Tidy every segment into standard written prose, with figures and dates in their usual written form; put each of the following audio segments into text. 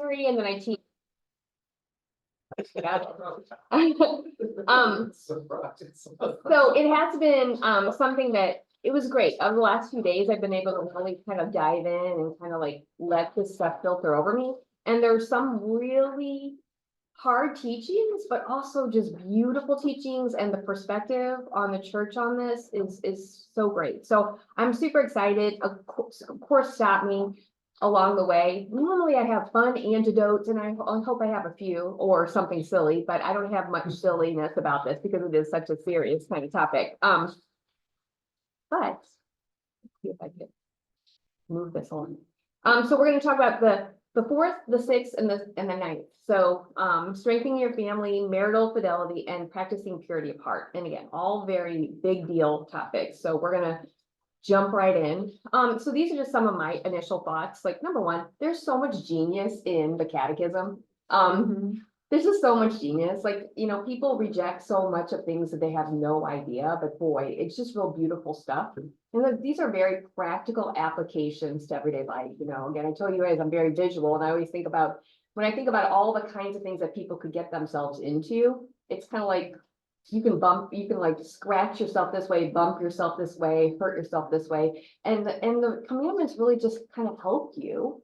theory and then I teach. So it has been something that it was great. Over the last few days, I've been able to really kind of dive in and kind of like let this stuff filter over me. And there's some really hard teachings, but also just beautiful teachings, and the perspective on the church on this is so great. So I'm super excited. Of course, stop me along the way. Normally I have fun antidotes, and I hope I have a few or something silly, but I don't have much silliness about this because it is such a serious kind of topic. But let's see if I can move this on. So we're going to talk about the fourth, the sixth, and the ninth. So strengthening your family, marital fidelity, and practicing purity of heart. And again, all very big deal topics. So we're gonna jump right in. So these are just some of my initial thoughts. Like, number one, there's so much genius in the catechism. There's just so much genius. Like, you know, people reject so much of things that they have no idea, but boy, it's just real beautiful stuff. And these are very practical applications to everyday life. You know, again, I told you guys I'm very visual, and I always think about, when I think about all the kinds of things that people could get themselves into, it's kind of like you can like scratch yourself this way, bump yourself this way, hurt yourself this way. And the commandments really just kind of help you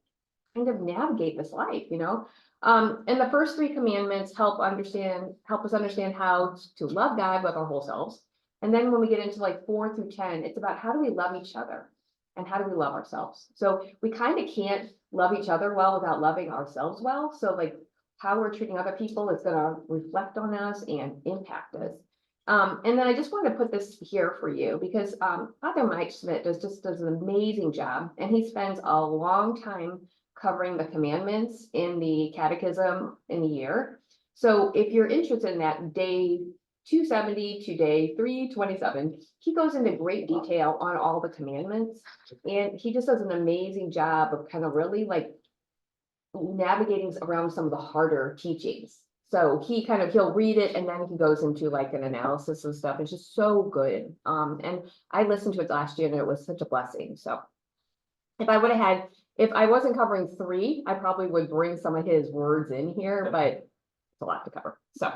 kind of navigate this life, you know. And the first three commandments help us understand how to love God with our whole selves. And then when we get into like 4 through 10, it's about how do we love each other and how do we love ourselves. So we kind of can't love each other well without loving ourselves well. So like how we're treating other people is going to reflect on us and impact us. And then I just want to put this here for you because Father Mike Schmidt does an amazing job, and he spends a long time covering the commandments in the catechism in a year. So if you're interested in that, day 270 to day 327, he goes into great detail on all the commandments, and he just does an amazing job of kind of really like navigating around some of the harder teachings. So he'll read it and then he goes into like an analysis and stuff. It's just so good. And I listened to it last year and it was such a blessing. So if I wasn't covering 3, I probably would bring some of his words in here, but it's a lot to cover. So,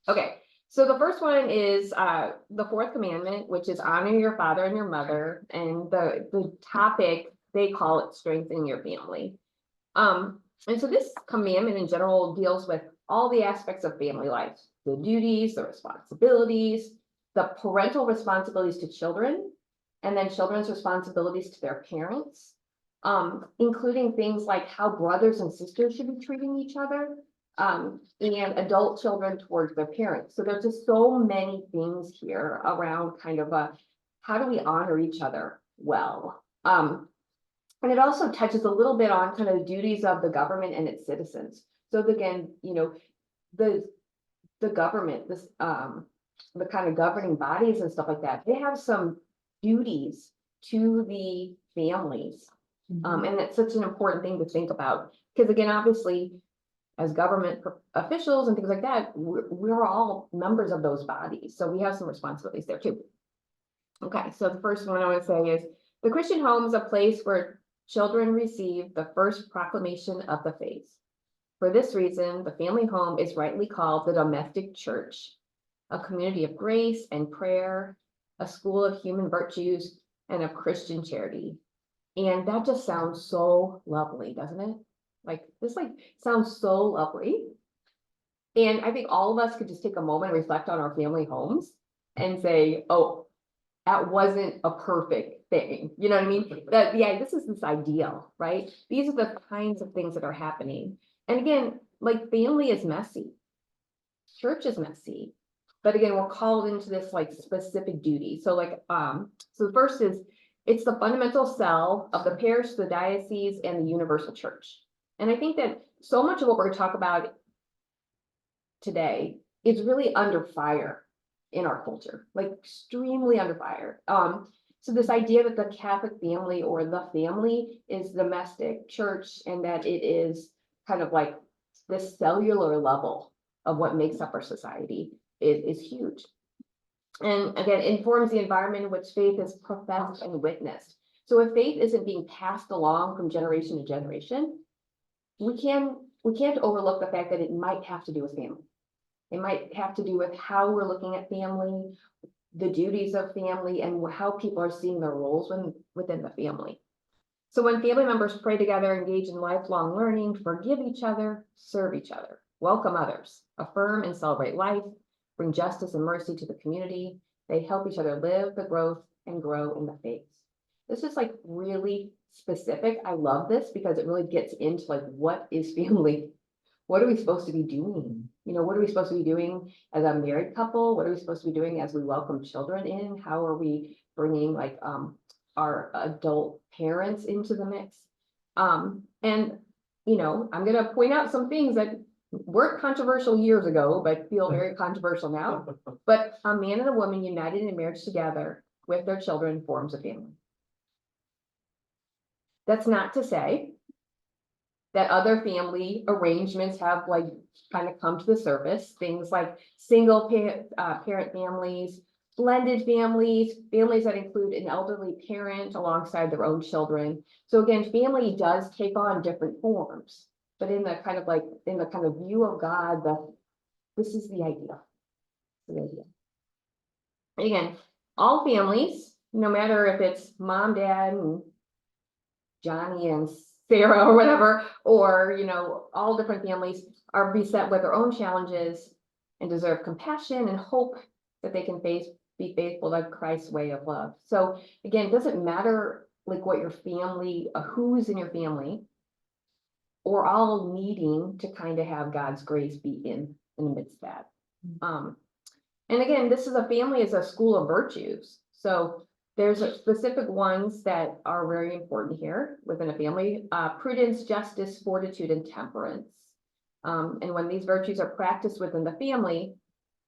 okay. So the first one is the 4th commandment, which is honor your father and your mother. And the topic, they call it strengthening your family. And so this commandment in general deals with all the aspects of family life, the duties, the responsibilities, the parental responsibilities to children, and then children's responsibilities to their parents, including things like how brothers and sisters should be treating each other, and adult children towards their parents. So there's just so many things here around kind of how do we honor each other well? And it also touches a little bit on kind of the duties of the government and its citizens. So again, you know, the government, the kind of governing bodies and stuff like that, they have some duties to the families. And that's such an important thing to think about. Because again, obviously, as government officials and things like that, we're all members of those bodies. So we have some responsibilities there too. Okay, so the first one I want to say is the Christian home is a place where children receive the first proclamation of the faith. For this reason, the family home is rightly called the domestic church, a community of grace and prayer, a school of human virtues, and of Christian charity. And that just sounds so lovely, doesn't it? Like this sounds so lovely. And I think all of us could just take a moment and reflect on our family homes and say, oh, that wasn't a perfect thing. You know what I mean? Yeah, this is this ideal, right? These are the kinds of things that are happening. And again, like family is messy. Church is messy. But again, we're called into this like specific duty. So like, so the first is, it's the fundamental cell of the parish, the diocese, and the universal church. And I think that so much of what we're going to talk about today is really under fire in our culture, like extremely under fire. So this idea that the Catholic family or the family is domestic church, and that it is kind of like this cellular level of what makes up our society is huge. And again, informs the environment in which faith is professed and witnessed. So if faith isn't being passed along from generation to generation, we can we can't overlook the fact that it might have to do with family. It might have to do with how we're looking at family, the duties of family, and how people are seeing their roles within the family. So when family members pray together, engage in lifelong learning, forgive each other, serve each other, welcome others, affirm and celebrate life, bring justice and mercy to the community, they help each other live the growth and grow in the faith. This is like really specific. I love this because it really gets into like, what is family? What are we supposed to be doing? You know, what are we supposed to be doing as a married couple? What are we supposed to be doing as we welcome children in? How are we bringing like our adult parents into the mix? And you know, I'm going to point out some things that weren't controversial years ago, but feel very controversial now. But a man and a woman united in marriage together with their children forms a family. That's not to say that other family arrangements have like kind of come to the surface. Things like single parent families, blended families, families that include an elderly parent alongside their own children. So again, family does take on different forms, but in the kind of view of God, this is the idea. And again, all families, no matter if it's mom, dad, and Johnny and Sarah or whatever, or, you know, all different families are beset with their own challenges and deserve compassion and hope that they can be faithful to Christ's way of love. So again, it doesn't matter like what your family, who's in your family, or all needing to kind of have God's grace be in the midst of that. And again, this is a family is a school of virtues. So there's specific ones that are very important here within a family: prudence, justice, fortitude, and temperance. And when these virtues are practiced within the family,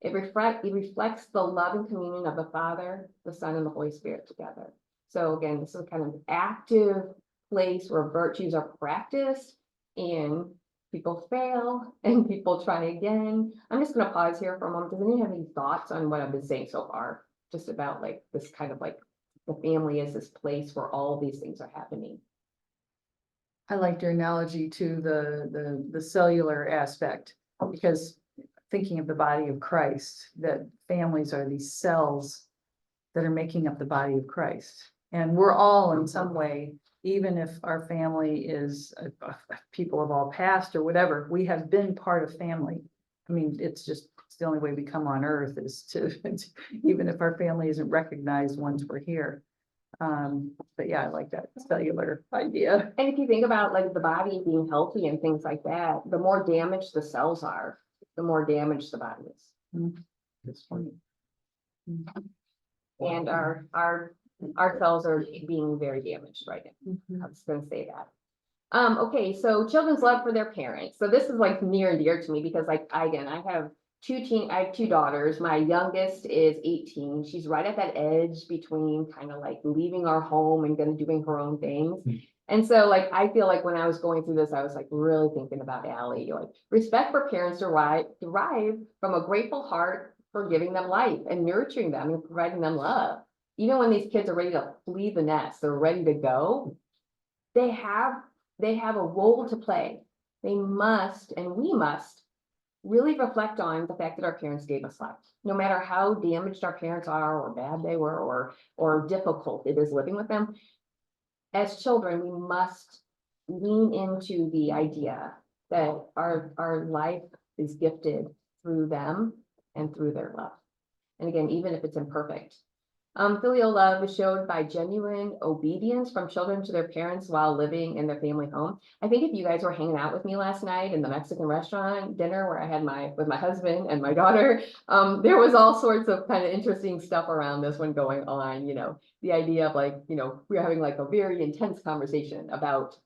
it reflects the love and communion of the Father, the Son, and the Holy Spirit together. So again, this is a kind of active place where virtues are practiced and people fail and people try again. I'm just going to pause here for a moment. Does anyone have any thoughts on what I've been saying so far? Just about like this kind of like the family is this place where all these things are happening. I liked your analogy to the cellular aspect, because thinking of the body of Christ, that families are these cells that are making up the body of Christ. And we're all in some way, even if our family is people of all past or whatever, we have been part of family. I mean, it's the only way we come on earth is to, even if our family isn't recognized once we're here. But yeah, I like that cellular idea. And if you think about like the body being healthy and things like that, the more damaged the cells are, the more damaged the body is. That's funny. And our cells are being very damaged right now. I was going to say that. Okay, so children's love for their parents. So this is like near and dear to me because like I have two daughters. My youngest is 18. She's right at that edge between kind of like leaving our home and gonna doing her own things. And so like I feel like when I was going through this, I was like really thinking about Allie. Like respect for parents derive from a grateful heart for giving them life and nurturing them and providing them love. Even when these kids are ready to leave the nest, they're ready to go. They have a role to play. They must, and we must, really reflect on the fact that our parents gave us life. No matter how damaged our parents are, or bad they were, or difficult it is living with them, as children, we must lean into the idea that our life is gifted through them and through their love. And again, even if it's imperfect. Filial love is showed by genuine obedience from children to their parents while living in their family home. I think if you guys were hanging out with me last night in the Mexican restaurant dinner where I had with my husband and my daughter, there was all sorts of kind of interesting stuff around this one going on. You know, the idea of like, you know, we're having like a very intense conversation about,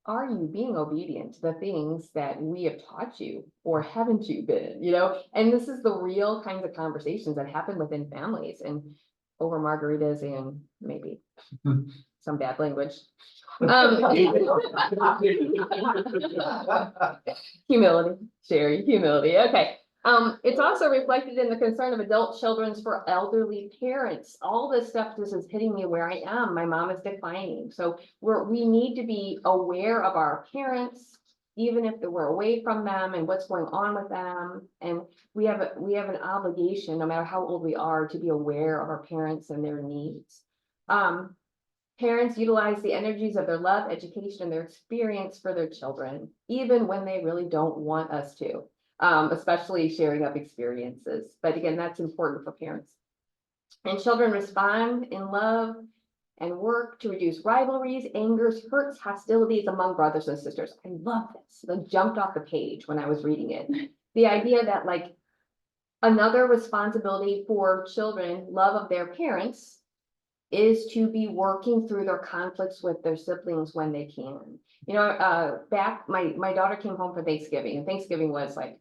are you being obedient to the things that we have taught you, or haven't you been, you know? And this is the real kinds of conversations that happen within families and over margaritas and maybe some bad language. Humility, Sherry, humility. Okay. It's also reflected in the concern of adult children for elderly parents. All this stuff, this is hitting me where I am. My mom is declining. So we need to be aware of our parents, even if we're away from them and what's going on with them. And we have an obligation, no matter how old we are, to be aware of our parents and their needs. Parents utilize the energies of their love, education, and their experience for their children, even when they really don't want us to, especially sharing up experiences. But again, that's important for parents. And children respond in love and work to reduce rivalries, angers, hurts, hostilities among brothers and sisters. I love this. It jumped off the page when I was reading it. The idea that like another responsibility for children, love of their parents, is to be working through their conflicts with their siblings when they can. You know, back, my daughter came home for Thanksgiving, and Thanksgiving was like,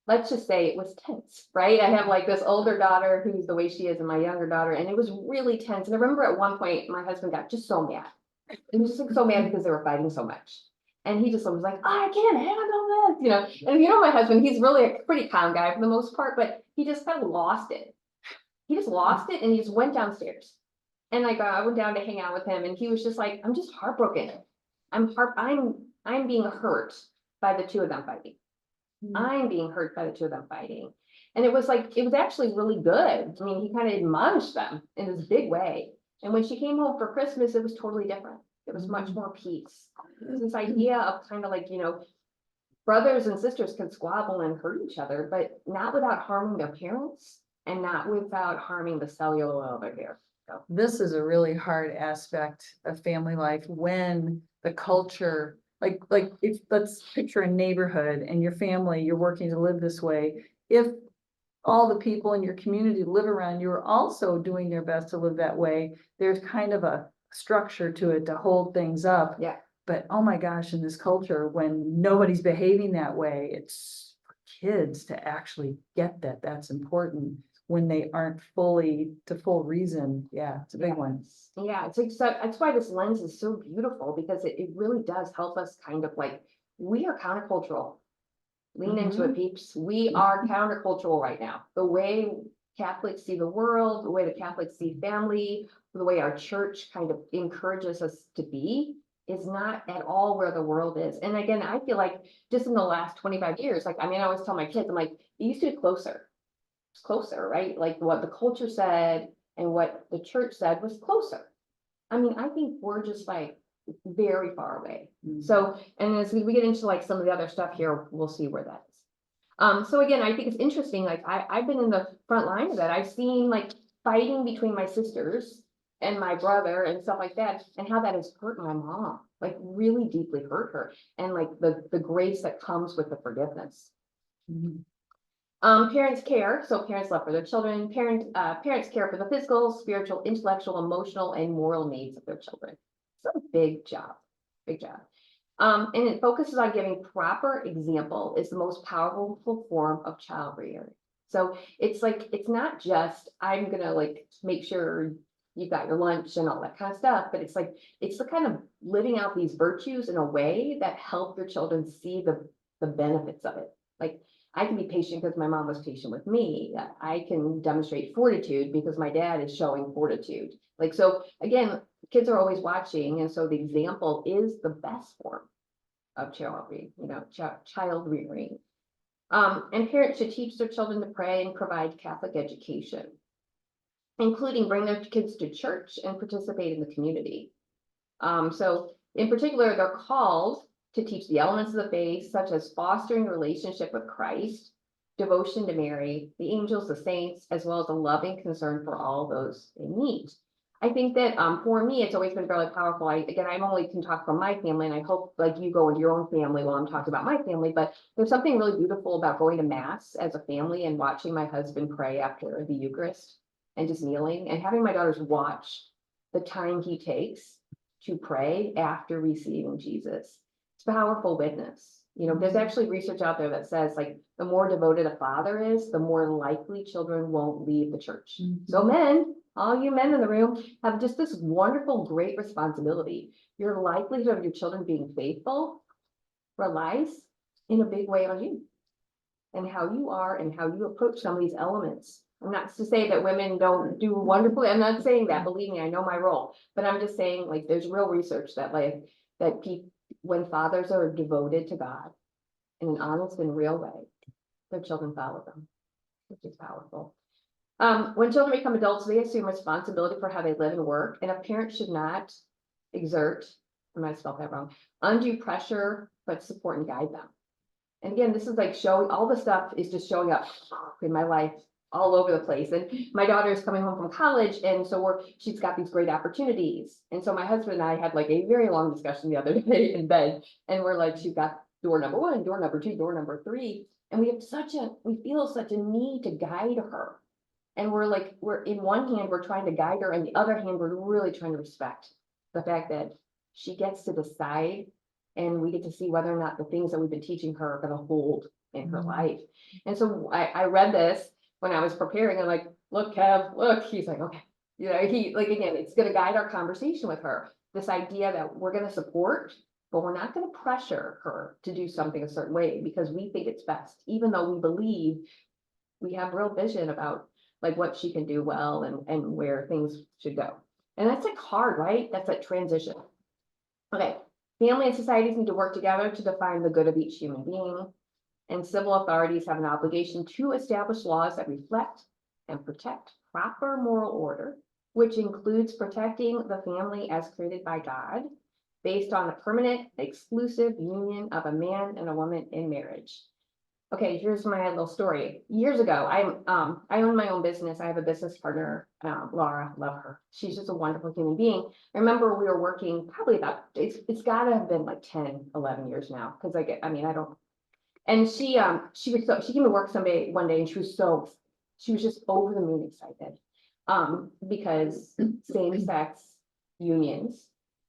let's just say it was tense, right? I have like this older daughter who's the way she is, and my younger daughter, and it was really tense. And I remember at one point, my husband got just so mad. He was just like so mad because they were fighting so much. And he just was like, I can't handle this, you know. And you know, my husband, he's really a pretty calm guy for the most part, but he just kind of lost it. He just lost it, and he just went downstairs. And like I went down to hang out with him, and he was just like, I'm just heartbroken. I'm being hurt by the two of them fighting. I'm being hurt by the two of them fighting. And it was like, it was actually really good. I mean, he kind of admonished them in this big way. And when she came home for Christmas, it was totally different. It was much more peace. It was this idea of kind of like, you know, brothers and sisters can squabble and hurt each other, but not without harming their parents and not without harming the cellular level of their hair. So. This is a really hard aspect of family life when the culture, like if let's picture a neighborhood and your family, you're working to live this way. If all the people in your community live around you are also doing their best to live that way, there's kind of a structure to it to hold things up. Yeah. But oh my gosh, in this culture, when nobody's behaving that way, it's for kids to actually get that that's important when they aren't fully to full reason. Yeah, it's a big one. Yeah, it's like, so that's why this lens is so beautiful, because it really does help us kind of like, we are countercultural. Lean into it, peeps. We are countercultural right now. The way Catholics see the world, the way the Catholics see family, the way our church kind of encourages us to be, is not at all where the world is. And again, I feel like just in the last 25 years, like, I mean, I always tell my kids, I'm like, it used to be closer. It's closer, right? Like what the culture said and what the church said was closer. I mean, I think we're just like very far away. So, and as we get into like some of the other stuff here, we'll see where that is. So again, I think it's interesting. Like I've been in the front line of that. I've seen like fighting between my sisters and my brother and stuff like that, and how that has hurt my mom, like really deeply hurt her, and like the grace that comes with the forgiveness. Parents care, so parents love for their children. Parents care for the physical, spiritual, intellectual, emotional, and moral needs of their children. It's a big job, big job. And it focuses on giving proper example is the most powerful form of child rearing. So it's like, it's not just, I'm gonna like make sure you've got your lunch and all that kind of stuff, but it's like, it's the kind of living out these virtues in a way that help your children see the benefits of it. Like, I can be patient because my mom was patient with me. I can demonstrate fortitude because my dad is showing fortitude. Like, so again, kids are always watching. And so the example is the best form of child rearing, you know, child rearing. And parents should teach their children to pray and provide Catholic education, including bring their kids to church and participate in the community. So in particular, they're called to teach the elements of the faith, such as fostering a relationship with Christ, devotion to Mary, the angels, the saints, as well as a loving concern for all those in need. I think that for me, it's always been fairly powerful. I only can talk from my family, and I hope like you go into your own family while I'm talking about my family, but there's something really beautiful about going to mass as a family and watching my husband pray after the Eucharist and just kneeling and having my daughters watch the time he takes to pray after receiving Jesus. It's a powerful witness. You know, there's actually research out there that says like the more devoted a father is, the more likely children won't leave the church. So men, all you men in the room have just this wonderful, great responsibility. Your likelihood of your children being faithful relies in a big way on you and how you are and how you approach some of these elements. I'm not to say that women don't do wonderfully. I'm not saying that, believe me, I know my role, but I'm just saying like there's real research that like that when fathers are devoted to God in an honest and real way, their children follow them, which is powerful. When children become adults, they assume responsibility for how they live and work, and a parent should not exert, I might have spelled that wrong, undue pressure, but support and guide them. And again, this is like showing, all the stuff is just showing up in my life all over the place. And my daughter is coming home from college, and so she's got these great opportunities. And so my husband and I had like a very long discussion the other day in bed, and we're like, she's got door number 1, door number 2, door number 3. And we feel such a need to guide her. And we're in one hand, we're trying to guide her, and the other hand, we're really trying to respect the fact that she gets to decide, and we get to see whether or not the things that we've been teaching her are going to hold in her life. And so I read this when I was preparing. I'm like, look, Kev, look. He's like, okay. You know, again, it's going to guide our conversation with her. This idea that we're going to support, but we're not going to pressure her to do something a certain way because we think it's best, even though we believe we have real vision about like what she can do well and where things should go. And that's like hard, right? That's that transition. Okay. Family and societies need to work together to define the good of each human being. And civil authorities have an obligation to establish laws that reflect and protect proper moral order, which includes protecting the family as created by God, based on the permanent, exclusive union of a man and a woman in marriage. Okay, here's my little story. Years ago, I own my own business. I have a business partner, Laura, love her. She's just a wonderful human being. I remember we were working probably it's gotta have been like 10, 11 years now. Cause I don't, and she came to work one day and she was just over the moon excited. Because same-sex unions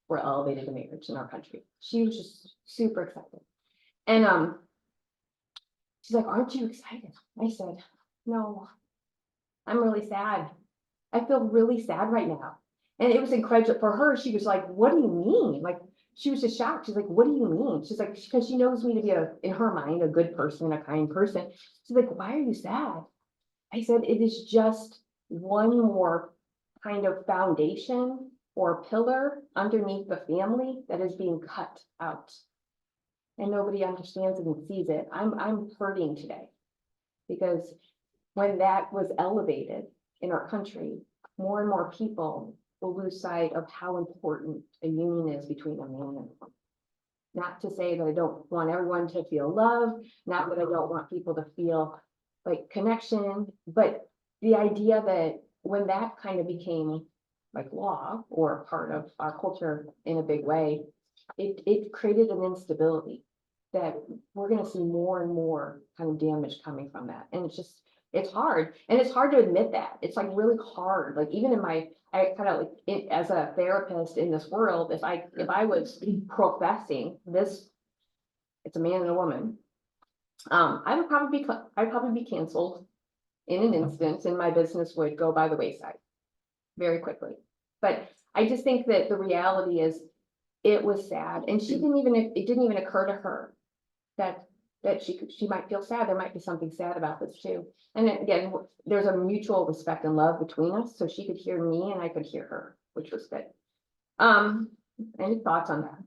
were elevated to marriage in our country. She was just super excited. And, she's like, aren't you excited? I said, no, I'm really sad. I feel really sad right now. And it was incredible for her. She was like, what do you mean? Like, she was just shocked. She's like, what do you mean? She's like, because she knows me to be in her mind, a good person, a kind person. She's like, why are you sad? I said, it is just one more kind of foundation or pillar underneath the family that is being cut out. And nobody understands it and sees it. I'm hurting today because when that was elevated in our country, more and more people will lose sight of how important a union is between a man and a woman. Not to say that I don't want everyone to feel love, not that I don't want people to feel like connection, but the idea that when that kind of became like law or part of our culture in a big way, it created an instability that we're going to see more and more kind of damage coming from that. And it's hard. And it's hard to admit that. It's like really hard. Like even I kind of like as a therapist in this world, if I was professing this, it's a man and a woman, I'd probably be canceled in an instance, and my business would go by the wayside very quickly. But I just think that the reality is it was sad, and it didn't even occur to her that she might feel sad. There might be something sad about this too. And again, there's a mutual respect and love between us, so she could hear me and I could hear her, which was good. Any thoughts on that?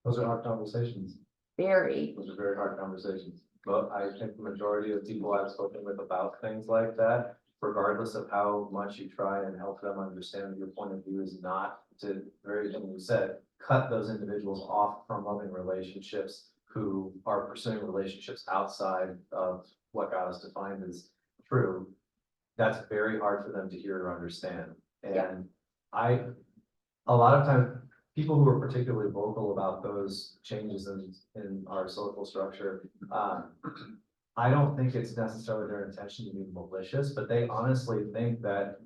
Those are hard conversations. Very. Those are very hard conversations. But I think the majority of people I've spoken with about things like that, regardless of how much you try and help them understand that your point of view is not to, very thing you said, cut those individuals off from loving relationships who are pursuing relationships outside of what God has defined as true. That's very hard for them to hear or understand. And yeah. A lot of times, people who are particularly vocal about those changes in our social structure, I don't think it's necessarily their intention to be malicious, but they honestly think that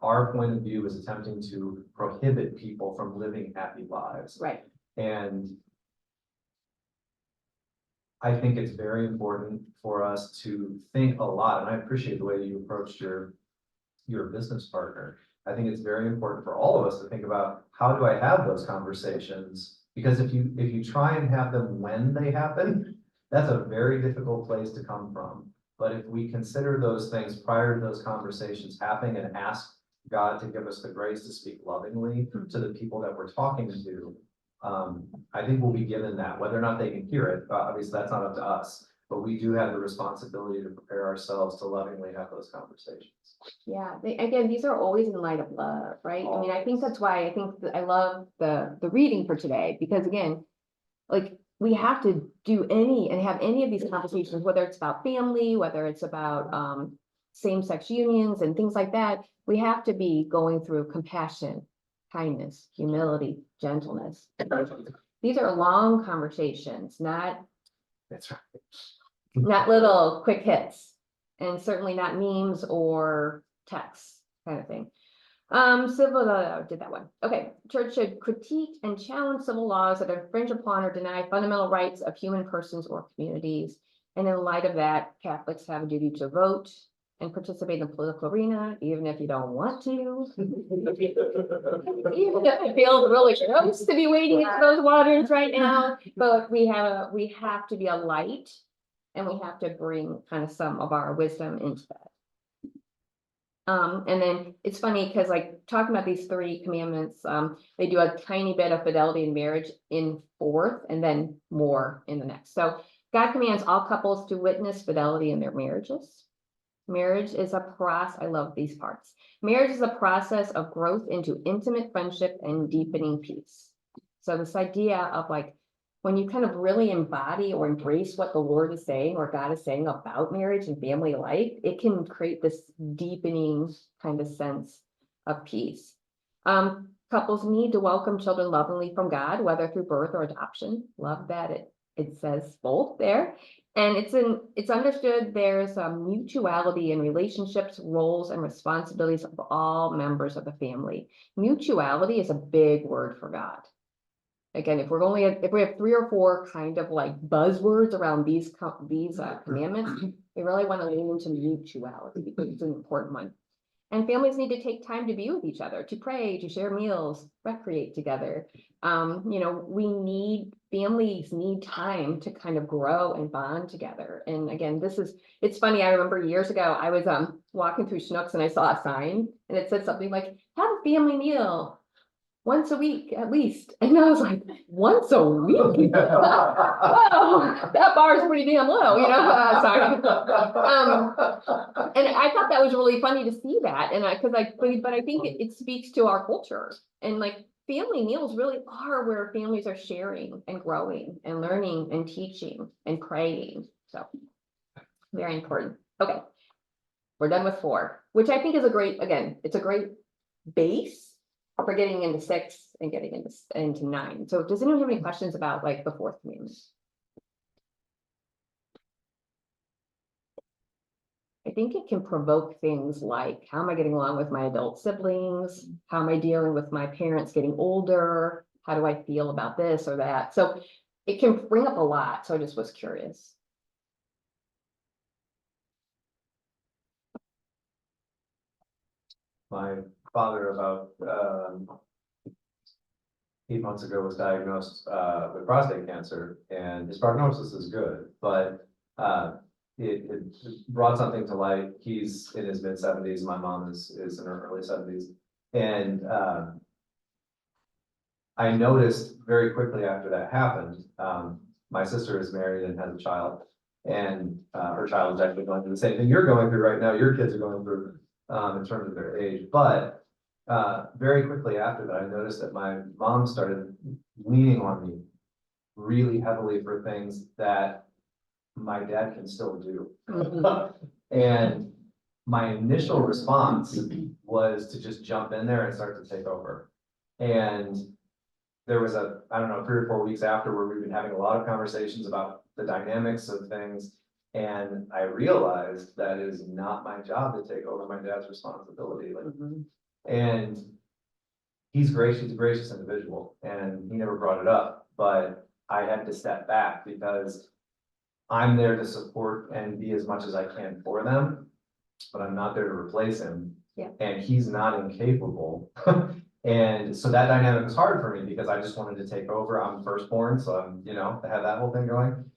our point of view is attempting to prohibit people from living happy lives. Right. And I think it's very important for us to think a lot, and I appreciate the way that you approached your business partner. I think it's very important for all of us to think about, how do I have those conversations? Because if you try and have them when they happen, that's a very difficult place to come from. But if we consider those things prior to those conversations happening and ask God to give us the grace to speak lovingly to the people that we're talking to, I think we'll be given that, whether or not they can hear it, obviously that's not up to us. But we do have the responsibility to prepare ourselves to lovingly have those conversations. Yeah, again, these are always in light of love, right? I mean, I think that's why I think that I love the reading for today, because again, like, we have to do any and have any of these conversations, whether it's about family, whether it's about same-sex unions and things like that. We have to be going through compassion, kindness, humility, gentleness. These are long conversations, not That's right. little quick hits, and certainly not memes or texts kind of thing. Civil, did that one. Okay, church should critique and challenge civil laws that infringe upon or deny fundamental rights of human persons or communities. And in light of that, Catholics have a duty to vote and participate in the political arena, even if you don't want to. Even if it feels really gross to be wading into those waters right now, but we have to be a light, and we have to bring kind of some of our wisdom into that. And then it's funny because, like, talking about these 3 commandments, they do a tiny bit of fidelity in marriage in 4th and then more in the next. So God commands all couples to witness fidelity in their marriages. Marriage is a process. I love these parts. Marriage is a process of growth into intimate friendship and deepening peace. So this idea of, like, when you kind of really embody or embrace what the Lord is saying or God is saying about marriage and family life, it can create this deepening kind of sense of peace. Couples need to welcome children lovingly from God, whether through birth or adoption. Love that it says both there. And it's understood there's a mutuality in relationships, roles, and responsibilities of all members of the family. Mutuality is a big word for God. Again, if we have 3 or 4 kind of like buzzwords around these commandments, we really want to lean into mutuality because it's an important one. And families need to take time to be with each other, to pray, to share meals, recreate together. Families need time to kind of grow and bond together. And again, it's funny. I remember years ago, I was walking through Schnucks and I saw a sign and it said something like, have a family meal once a week at least. And I was like, once a week? Whoa, that bar is pretty damn low, sorry. And I thought that was really funny to see that. And but I think it speaks to our culture. And like, family meals really are where families are sharing and growing and learning and teaching and praying. So very important. Okay. We're done with 4, which I think is it's a great base for getting into 6 and getting into 9. So does anyone have any questions about like the 4th commandment? I think it can provoke things like, how am I getting along with my adult siblings? How am I dealing with my parents getting older? How do I feel about this or that? So it can bring up a lot. So I just was curious. My father, about 8 months ago, was diagnosed with prostate cancer, and his prognosis is good, but it brought something to light. He's in his mid-70s. My mom is in her early 70s, and I noticed very quickly after that happened. My sister is married and has a child, and her child is actually going through the same thing you're going through right now. Your kids are going through in terms of their age, but very quickly after that, I noticed that my mom started leaning on me really heavily for things that my dad can still do. And my initial response was to just jump in there and start to take over. And there was 3 or 4 weeks after where we've been having a lot of conversations about the dynamics of things. And I realized that it is not my job to take over my dad's responsibility. And he's a gracious individual, and he never brought it up, but I had to step back because I'm there to support and be as much as I can for them, but I'm not there to replace him. Yeah. And he's not incapable. And so that dynamic was hard for me because I just wanted to take over. I'm firstborn, so I'm, to have that whole thing going.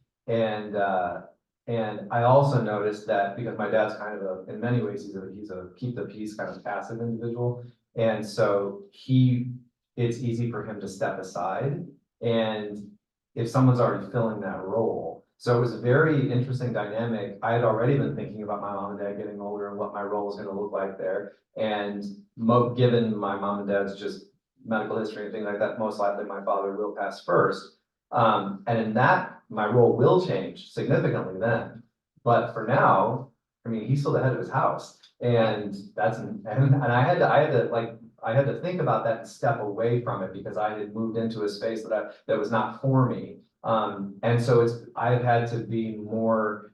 And I also noticed that because my dad's kind of in many ways, he's a keep the peace kind of passive individual. And so it's easy for him to step aside And if someone's already filling that role. So it was a very interesting dynamic. I had already been thinking about my mom and dad getting older and what my role was gonna look like there. And given my mom and dad's just medical history and things like that, most likely my father will pass first. And in that, my role will change significantly then. But for now, I mean, he's still the head of his house. And that's, and I had to think about that and step away from it because I had moved into a space that was not for me. And so I've had to be more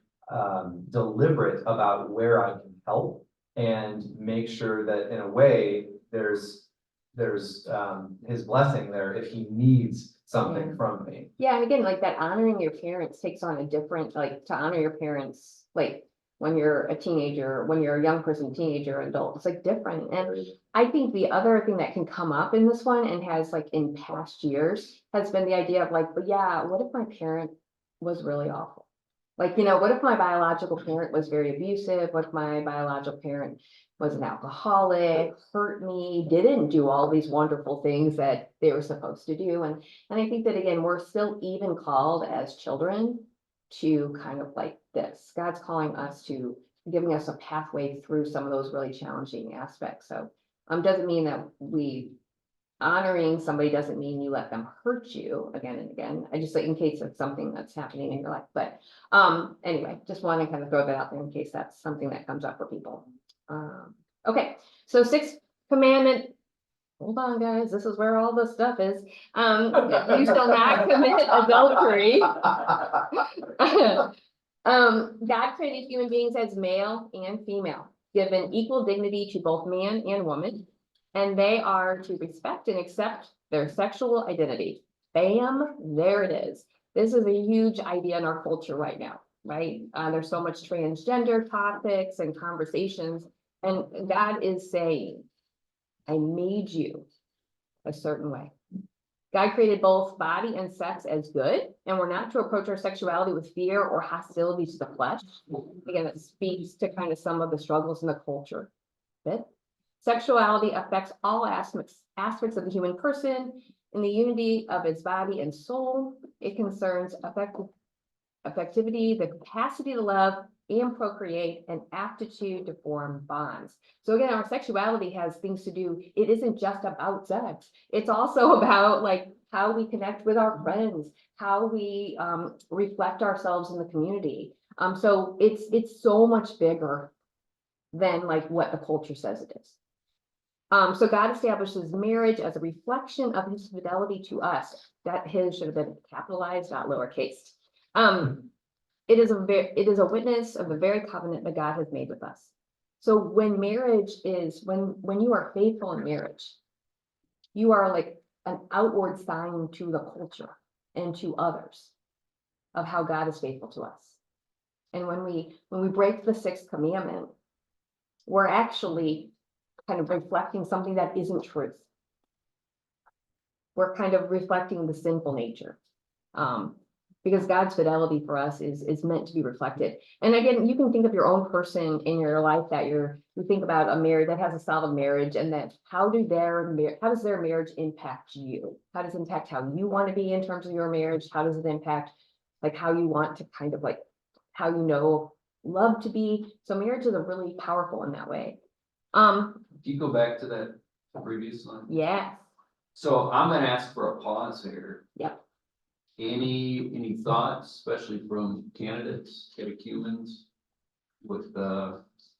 deliberate about where I can help and make sure that in a way, there's his blessing there if he needs something Yeah. from me. Yeah, and again, like that honoring your parents takes on a different, like to honor your parents, like when you're a teenager, when you're a young person, teenager, adult, it's like different. And I think the other thing that can come up in this one and has like in past years has been the idea of like, but yeah, what if my parent was really awful? Like, what if my biological parent was very abusive? What if my biological parent was an alcoholic, hurt me, didn't do all these wonderful things that they were supposed to do? And I think that again, we're still even called as children to kind of like this. God's calling us to giving us a pathway through some of those really challenging aspects. So doesn't mean that honoring somebody doesn't mean you let them hurt you again and again. I just like in case it's something that's happening in your life. But anyway, just want to kind of throw that out there in case that's something that comes up for people. Okay, so sixth commandment. Hold on, guys, this is where all the stuff is. You shall not commit adultery. God created human beings as male and female, given equal dignity to both man and woman, and they are to respect and accept their sexual identity. Bam, there it is. This is a huge idea in our culture right now, right? There's so much transgender topics and conversations, and God is saying, I made you a certain way. God created both body and sex as good, and we're not to approach our sexuality with fear or hostility to the flesh. Again, it speaks to kind of some of the struggles in the culture. But sexuality affects all aspects of the human person in the unity of its body and soul. It concerns affectivity, the capacity to love and procreate, and aptitude to form bonds. So again, our sexuality has things to do. It isn't just about sex. It's also about like how we connect with our friends, how we reflect ourselves in the community. So it's so much bigger than like what the culture says it is. So God establishes marriage as a reflection of his fidelity to us. That his should have been capitalized, not lowercase. It is a witness of the very covenant that God has made with us. So when marriage is, when you are faithful in marriage, you are like an outward sign to the culture and to others of how God is faithful to us. And when we break the sixth commandment, we're actually kind of reflecting something that isn't truth. We're kind of reflecting the sinful nature. Because God's fidelity for us is meant to be reflected. And again, you can think of your own person in your life that you think about a marriage that has a solid marriage, and that how does their marriage impact you? How does it impact how you want to be in terms of your marriage? How does it impact like how you want to kind of like how love to be? So marriage is a really powerful in that way. Can you go back to that previous one? Yeah. So I'm gonna ask for a pause here. Yep. Any thoughts, especially from candidates, catechumens, with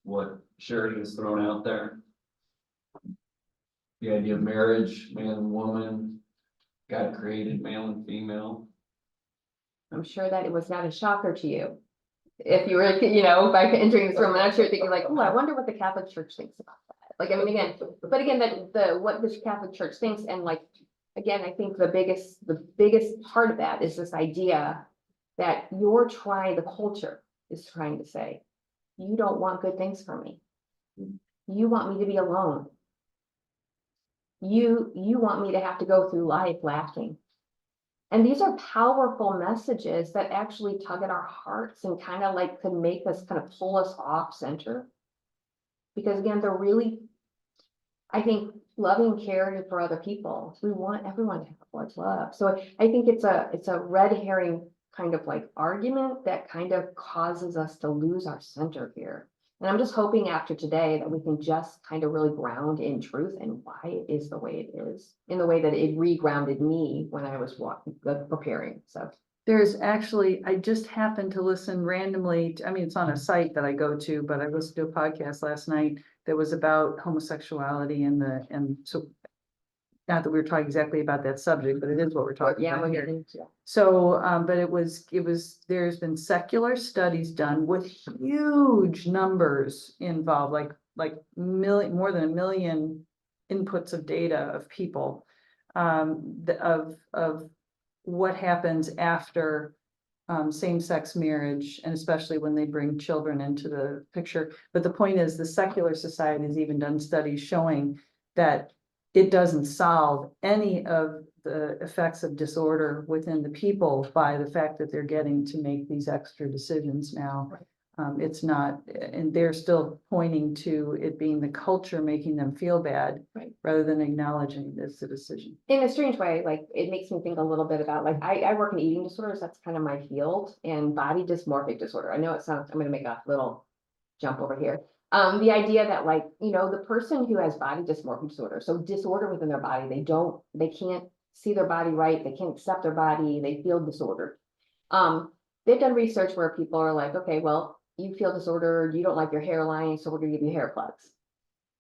what Sherry has thrown out there? The idea of marriage, man and woman, God created male and female. I'm sure that it was not a shocker to you. If you were, by entering this room, I'm not sure thinking like, oh, I wonder what the Catholic Church thinks about that. Like, I mean, again, but again, what the Catholic Church thinks, and like, again, I think the biggest part of that is this idea that the culture is trying to say, you don't want good things from me. You want me to be alone. You want me to have to go through life laughing. And these are powerful messages that actually tug at our hearts and kind of like could make us kind of pull us off center. Because again, they're really, I think loving care for other people. We want everyone to have what's love. So I think it's a red herring kind of like argument that kind of causes us to lose our center here. And I'm just hoping after today that we can just kind of really ground in truth and why it is the way it is, in the way that it regrounded me when I was preparing. So There's actually, I just happened to listen randomly, I mean, it's on a site that I go to, but I listened to a podcast last night that was about homosexuality and so. Not that we were talking exactly about that subject, but it is what we're talking yeah, about we're here. getting to. So, but it was, there's been secular studies done with huge numbers involved, like more than 1 million inputs of data of people. Of what happens after same-sex marriage, and especially when they bring children into the picture. But the point is, the secular society has even done studies showing that it doesn't solve any of the effects of disorder within the people by the fact that they're getting to make these extra decisions now. It's not, and they're still pointing to it being the culture making them feel bad, Right. rather than acknowledging this a decision. In a strange way, like it makes me think a little bit about like I work in eating disorders, that's kind of my field, and body dysmorphic disorder. I know it sounds, I'm gonna make a little jump over here. The idea that like, the person who has body dysmorphic disorder, so disorder within their body, they can't see their body right, they can't accept their body, they feel disordered. They've done research where people are like, okay, well, you feel disordered, you don't like your hairline, so we're gonna give you hair plugs.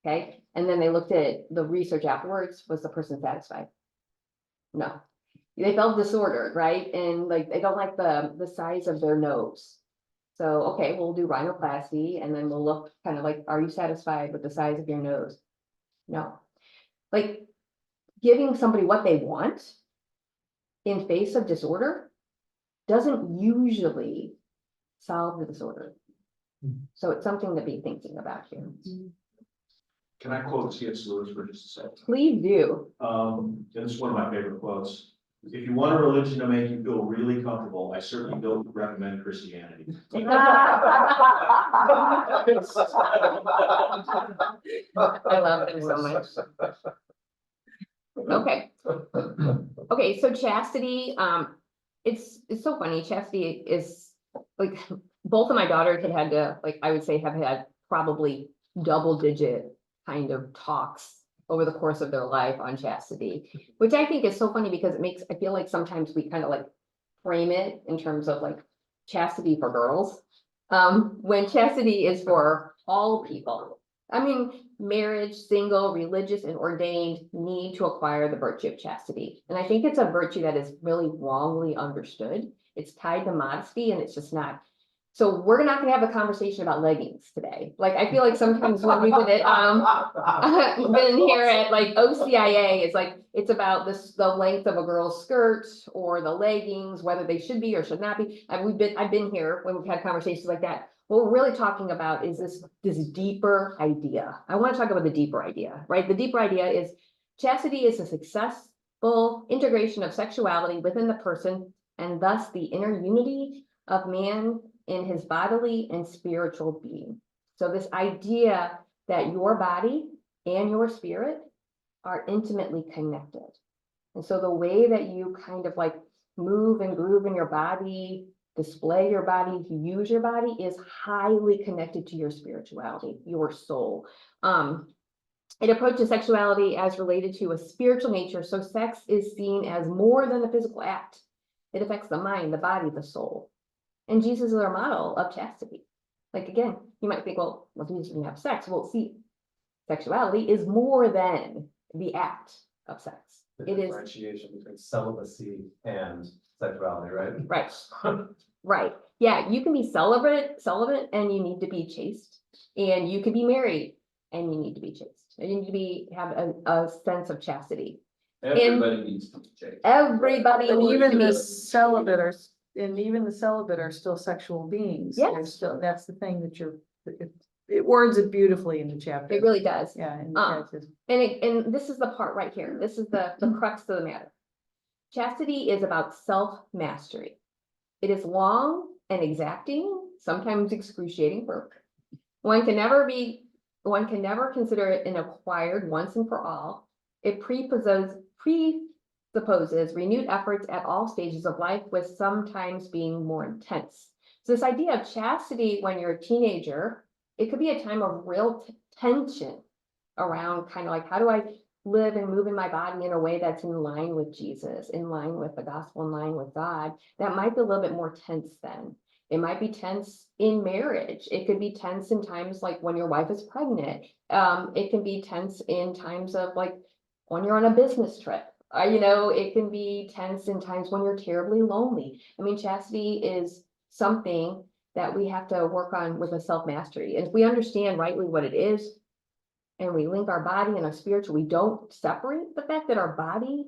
Okay, and then they looked at the research afterwards, was the person satisfied? No, they felt disordered, right? And like, they don't like the size of their nose. So, okay, we'll do rhinoplasty and then we'll look kind of like, are you satisfied with the size of your nose? No. Like giving somebody what they want in face of disorder doesn't usually solve the disorder. So it's something to be thinking about here. Can I quote C.S. Lewis for just a second? Please do. And this is one of my favorite quotes. If you want a religion to make you feel really comfortable, I certainly don't recommend Christianity. I love them so much. Okay. Okay, so chastity, it's so funny. Chastity is like both of my daughters had to, like, I would say have had probably double-digit kind of talks over the course of their life on chastity, which I think is so funny because I feel like sometimes we kind of like frame it in terms of like chastity for girls, when chastity is for all people. I mean, marriage, single, religious, and ordained need to acquire the virtue of chastity. And I think it's a virtue that is really wrongly understood. It's tied to modesty and it's just not. So we're not gonna have a conversation about leggings today. Like, I feel like sometimes when we've been at, been here at like OCIA, it's like, it's about the length of a girl's skirt or the leggings, whether they should be or should not be. And I've been here when we've had conversations like that. What we're really talking about is this deeper idea. I want to talk about the deeper idea, right? The deeper idea is chastity is a successful integration of sexuality within the person and thus the inner unity of man in his bodily and spiritual being. So this idea that your body and your spirit are intimately connected. And so the way that you kind of like move and groove in your body, display your body, use your body is highly connected to your spirituality, your soul. It approaches sexuality as related to a spiritual nature. So sex is seen as more than a physical act. It affects the mind, the body, the soul. And Jesus is our model of chastity. Like, again, you might think, well, Jesus didn't have sex. Well, see, sexuality is more than the act of sex. The It is differentiation between celibacy and sexuality, right? right. Right. Yeah, you can be celibate, and you need to be chaste. And you could be married and you need to be chaste. And you need to have a sense of chastity. Everybody needs to be changed. Everybody And needs even to the be. celibate are still sexual beings. Yes. They're still, that's the thing that it words it beautifully in the chapter. It really does. Yeah. In the catechism. And this is the part right here. This is the crux of the matter. Chastity is about self-mastery. It is long and exacting, sometimes excruciating work. One can never consider it an acquired once and for all. It presupposes renewed efforts at all stages of life, with sometimes being more intense. So this idea of chastity when you're a teenager, it could be a time of real tension around kind of like, how do I live and move in my body in a way that's in line with Jesus, in line with the gospel, in line with God? That might be a little bit more tense then. It might be tense in marriage. It could be tense in times like when your wife is pregnant. It can be tense in times of like when you're on a business trip. It can be tense in times when you're terribly lonely. I mean, chastity is something that we have to work on with a self-mastery. And if we understand rightly what it is, and we link our body and our spiritual, we don't separate the fact that our body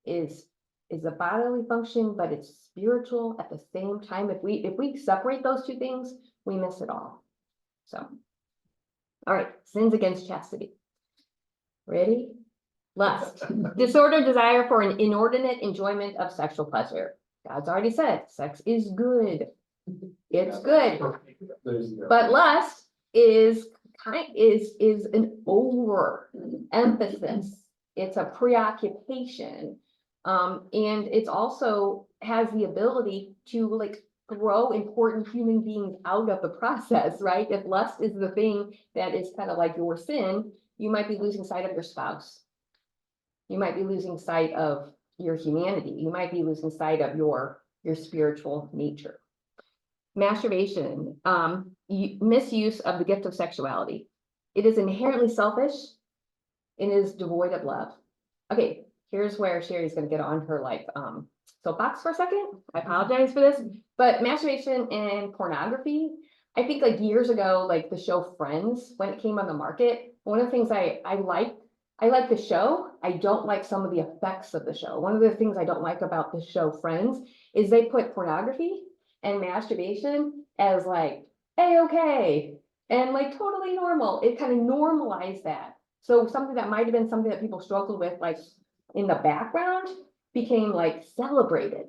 is a bodily function, but it's spiritual at the same time. If we separate those two things, we miss it all. So, all right, sins against chastity. Ready? Lust, disordered desire for an inordinate enjoyment of sexual pleasure. God's already said, sex is good. It's good. But lust is an over emphasis. It's a preoccupation. And it's also has the ability to like throw important human beings out of the process, right? If lust is the thing that is kind of like your sin, you might be losing sight of your spouse. You might be losing sight of your humanity. You might be losing sight of your spiritual nature. Masturbation, misuse of the gift of sexuality. It is inherently selfish and is devoid of love. Okay, here's where Sherry's gonna get on her like soapbox for a second. I apologize for this, but masturbation and pornography, I think like years ago, like the show Friends, when it came on the market, one of the things I like the show. I don't like some of the effects of the show. One of the things I don't like about the show Friends is they put pornography and masturbation as like A-okay and like totally normal. It kind of normalized that. So something that might have been something that people struggled with like in the background became like celebrated.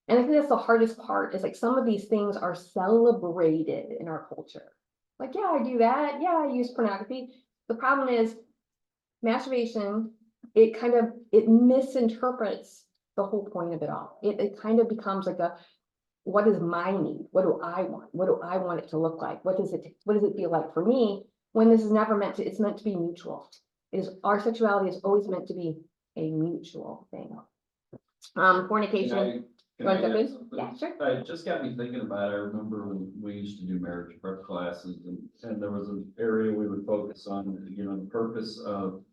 And I think that's the hardest part, is like some of these things are celebrated in our culture. Like, yeah, I do that. Yeah, I use pornography. The problem is masturbation, it misinterprets the whole point of it all. It kind of becomes like what is my need? What do I want? What do I want it to look like? What does it feel like for me? When this is never it's meant to be mutual. Our sexuality is always meant to be a mutual thing. Fornication. Can I You wanna jump add in? something? Yeah, sure. It just got me thinking about it. I remember when we used to do marriage prep classes, and there was an area we would focus on, the purpose of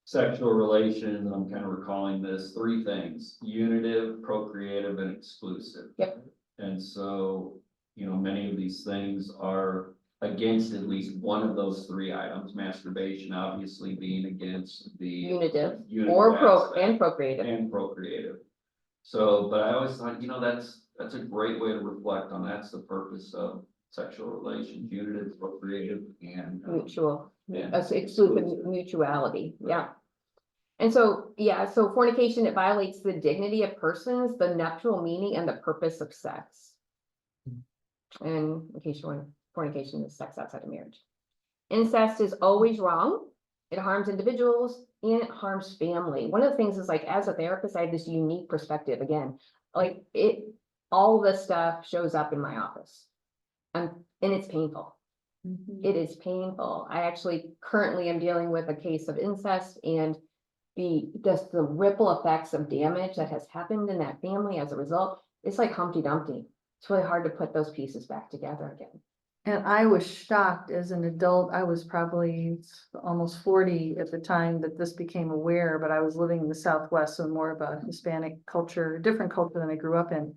sexual relations. I'm kind of recalling this, 3 things: unitive, procreative, and exclusive. Yep. And so, many of these things are against at least one of those 3 items. Masturbation obviously being against the Unitive unitive or aspect procreative. and procreative. So, but I always thought, that's a great way to reflect on. That's the purpose of sexual relations: unitive, procreative, and Mutual, and exclusive mutuality, yeah. And so, so fornication, it violates the dignity of persons, the natural meaning and the purpose of sex. And in case you want, fornication is sex outside of marriage. Incest is always wrong. It harms individuals and it harms family. One of the things is like, as a therapist, I have this unique perspective. Again, like all this stuff shows up in my office. And it's painful. It is painful. I actually currently am dealing with a case of incest, and the ripple effects of damage that has happened in that family as a result. It's like Humpty Dumpty. It's really hard to put those pieces back together again. And I was shocked as an adult. I was probably almost 40 at the time that this became aware, but I was living in the Southwest, so more of a Hispanic culture, different culture than I grew up in,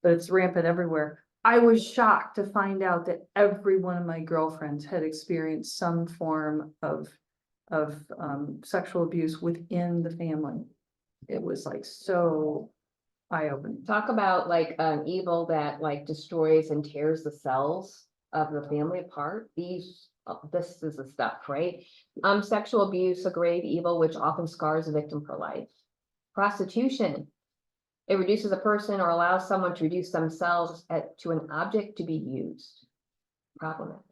but it's rampant everywhere. I was shocked to find out that every one of my girlfriends had experienced some form of sexual abuse within the family. It was like so eye-opening. Talk about like an evil that like destroys and tears the cells of the family apart. This is the stuff, right? Sexual abuse, a grave evil which often scars a victim for life. Prostitution, it reduces a person or allows someone to reduce themselves to an object to be used. Problematic.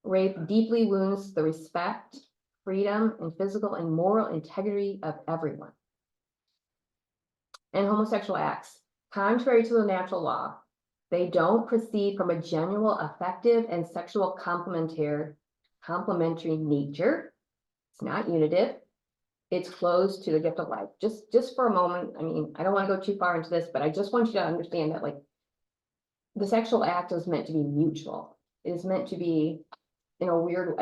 Rape deeply wounds the respect freedom, and physical and moral integrity of everyone. And homosexual acts, contrary to the natural law, they don't proceed from a genuine, affective, and sexual complementary nature. It's not unitive. It's close to the gift of life. Just for a moment, I mean, I don't want to go too far into this, but I just want you to understand that, like, the sexual act is meant to be mutual. It is meant to be, in a weird,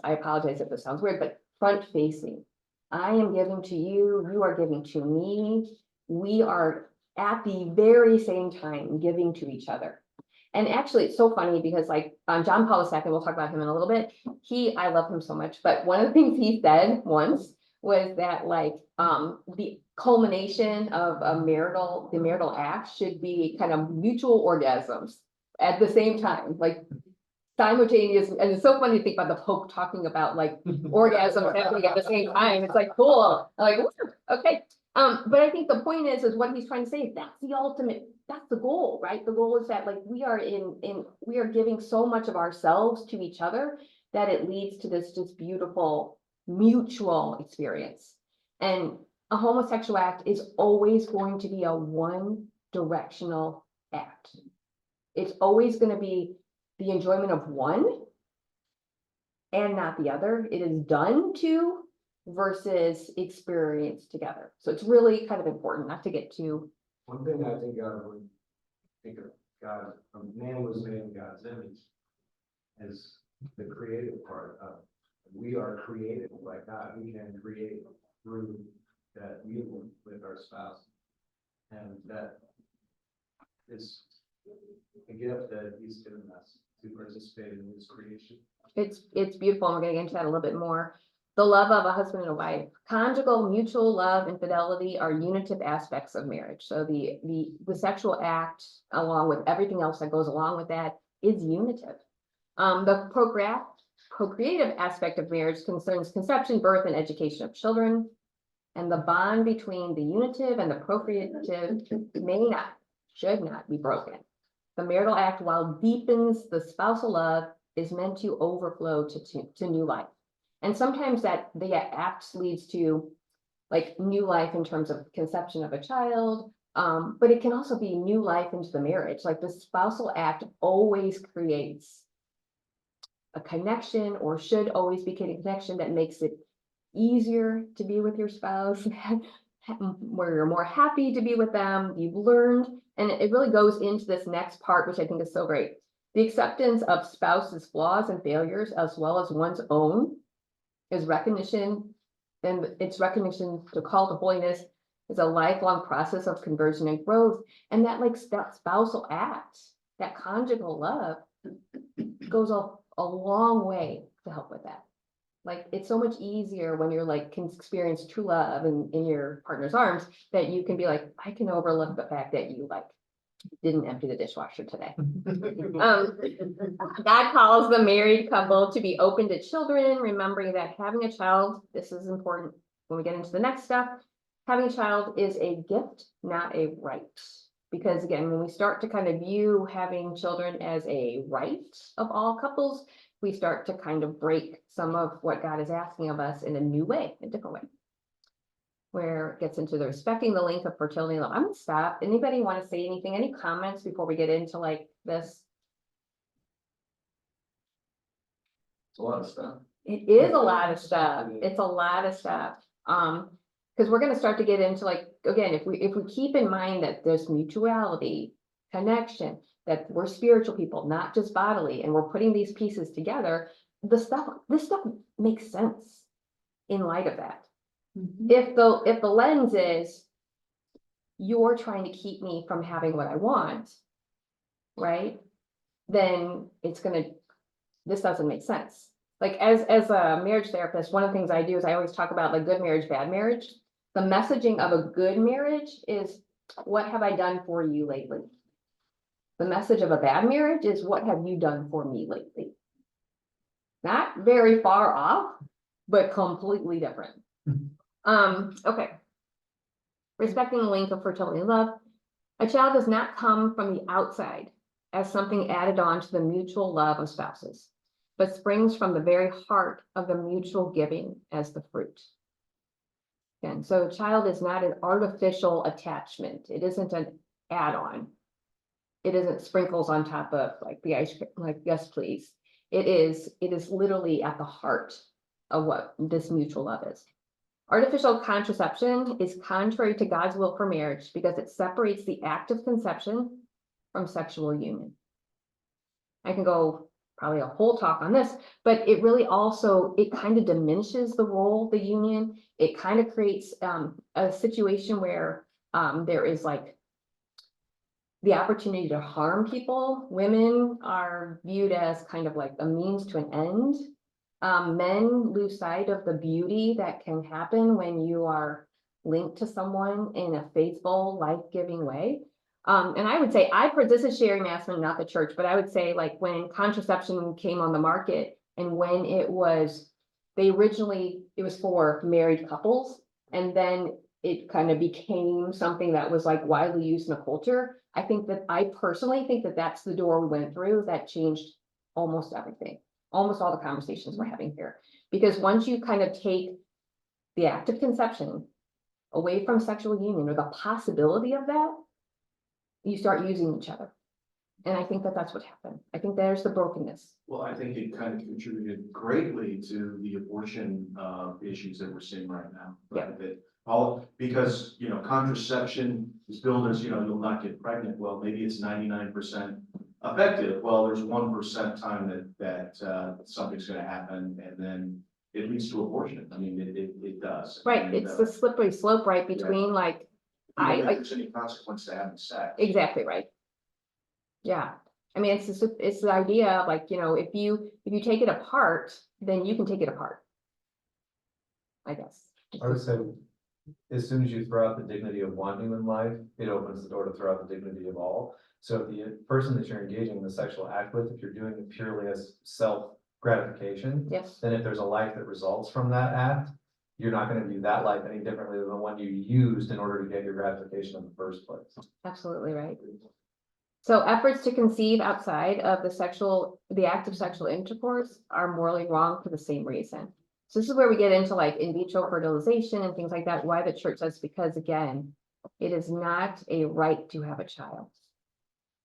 I apologize if this sounds weird, but front facing. I am giving to you, you are giving to me. We are at the very same time giving to each other. And actually, it's so funny because, like, John Paul II, we'll talk about him in a little bit. I love him so much, but one of the things he said once was that, like, the culmination of the marital act should be kind of mutual orgasms at the same time, like simultaneous. And it's so funny to think about the Pope talking about, like, orgasms happening at the same time. It's like, cool. I'm like, okay. But I think the point is what he's trying to say is that's the ultimate, that's the goal, right? The goal is that, like, we are we are giving so much of ourselves to each other that it leads to this just beautiful mutual experience. And a homosexual act is always going to be a one-directional act. It's always going to be the enjoyment of one and not the other. It is done to versus experienced together. So it's really kind of important not to get too. One thing I think God would think of God, man was made in God's image is the creative part of, we are created by God. We can create through that union with our spouse. And that is a gift that he's given us to participate in his creation. It's beautiful, and we're gonna get into that a little bit more. The love of a husband and a wife, conjugal, mutual love and fidelity are unitive aspects of marriage. So the sexual act, along with everything else that goes along with that, is unitive. The procreative aspect of marriage concerns conception, birth, and education of children. And the bond between the unitive and the procreative should not be broken. The marital act, while deepens the spousal love, is meant to overflow to new life. And sometimes the act leads to, like, new life in terms of conception of a child, but it can also be new life into the marriage. Like, the spousal act always creates a connection, or should always be a connection that makes it easier to be with your spouse, where you're more happy to be with them. You've learned, and it really goes into this next part, which I think is so great. The acceptance of spouse's flaws and failures, as well as one's own, is recognition, and its recognition to call to holiness is a lifelong process of conversion and growth. And that, like, that spousal act, that conjugal love, goes a long way to help with that. Like, it's so much easier when you're, like, can experience true love in your partner's arms, that you can be like, I can overlook the fact that you, like, didn't empty the dishwasher today. God calls the married couple to be open to children, remembering that having a child, this is important when we get into the next stuff, having a child is a gift, not a right. Because again, when we start to kind of view having children as a right of all couples, we start to kind of break some of what God is asking of us in a new way, a different way, where it gets into the respecting the link of fertility and love. I'm gonna stop. Anybody want to say anything? Any comments before we get into, like, this? It's a lot of stuff. It is a lot of stuff. It's a lot of stuff. Because we're gonna start to get into, like, again, if we keep in mind that there's mutuality, connection, that we're spiritual people, not just bodily, and we're putting these pieces together, this stuff makes sense in light of that. If the lens is, you're trying to keep me from having what I want, right? Then this doesn't make sense. Like, as a marriage therapist, one of the things I do is I always talk about, like, good marriage, bad marriage. The messaging of a good marriage is, what have I done for you lately? The message of a bad marriage is, what have you done for me lately? Not very far off, but completely different. Okay. Respecting the link of fertility and love. A child does not come from the outside as something added on to the mutual love of spouses. but springs from the very heart of the mutual giving as the fruit. And so a child is not an artificial attachment. It isn't an add-on. It isn't sprinkles on top of like the ice cream, like, yes, please. It is literally at the heart of what this mutual love is. Artificial contraception is contrary to God's will for marriage because it separates the act of conception from sexual union. I can go probably a whole talk on this, but it really also, it kind of diminishes the role of the union. It kind of creates a situation where there is like the opportunity to harm people. Women are viewed as kind of like a means to an end. Men lose sight of the beauty that can happen when you are linked to someone in a faithful, life-giving way. And I would say, this is sharing Massman, not the church, but I would say like when contraception came on the market and when it was, it was for married couples. And then it kind of became something that was like widely used in the culture. I personally think that that's the door we went through that changed almost everything, almost all the conversations we're having here. Because once you kind of take the act of conception away from sexual union or the possibility of that, you start using each other. And I think that that's what happened. I think there's the brokenness. Well, I think it kind of contributed greatly to the abortion issues that we're seeing right now. Right? Yeah. That because, contraception is billed as, you'll not get pregnant. Well, maybe it's 99% effective. Well, there's 1% time that something's going to happen, and then it leads to abortion. I mean, it does. Right. And, It's the slippery slope, right? Between like, you don't think there's any consequence to having sex. exactly right. Yeah. I mean, it's the idea of like, if you take it apart, then you can take it apart. I guess. I would say, as soon as you throw out the dignity of one human life, it opens the door to throw out the dignity of all. So if the person that you're engaging in the sexual act with, if you're doing it purely as self gratification, Yes. then if there's a life that results from that act, you're not going to view that life any differently than the one you used in order to get your gratification in the first place. Absolutely right. So efforts to conceive outside of the act of sexual intercourse are morally wrong for the same reason. So this is where we get into like in vitro fertilization and things like that. Why the church says, because again, it is not a right to have a child.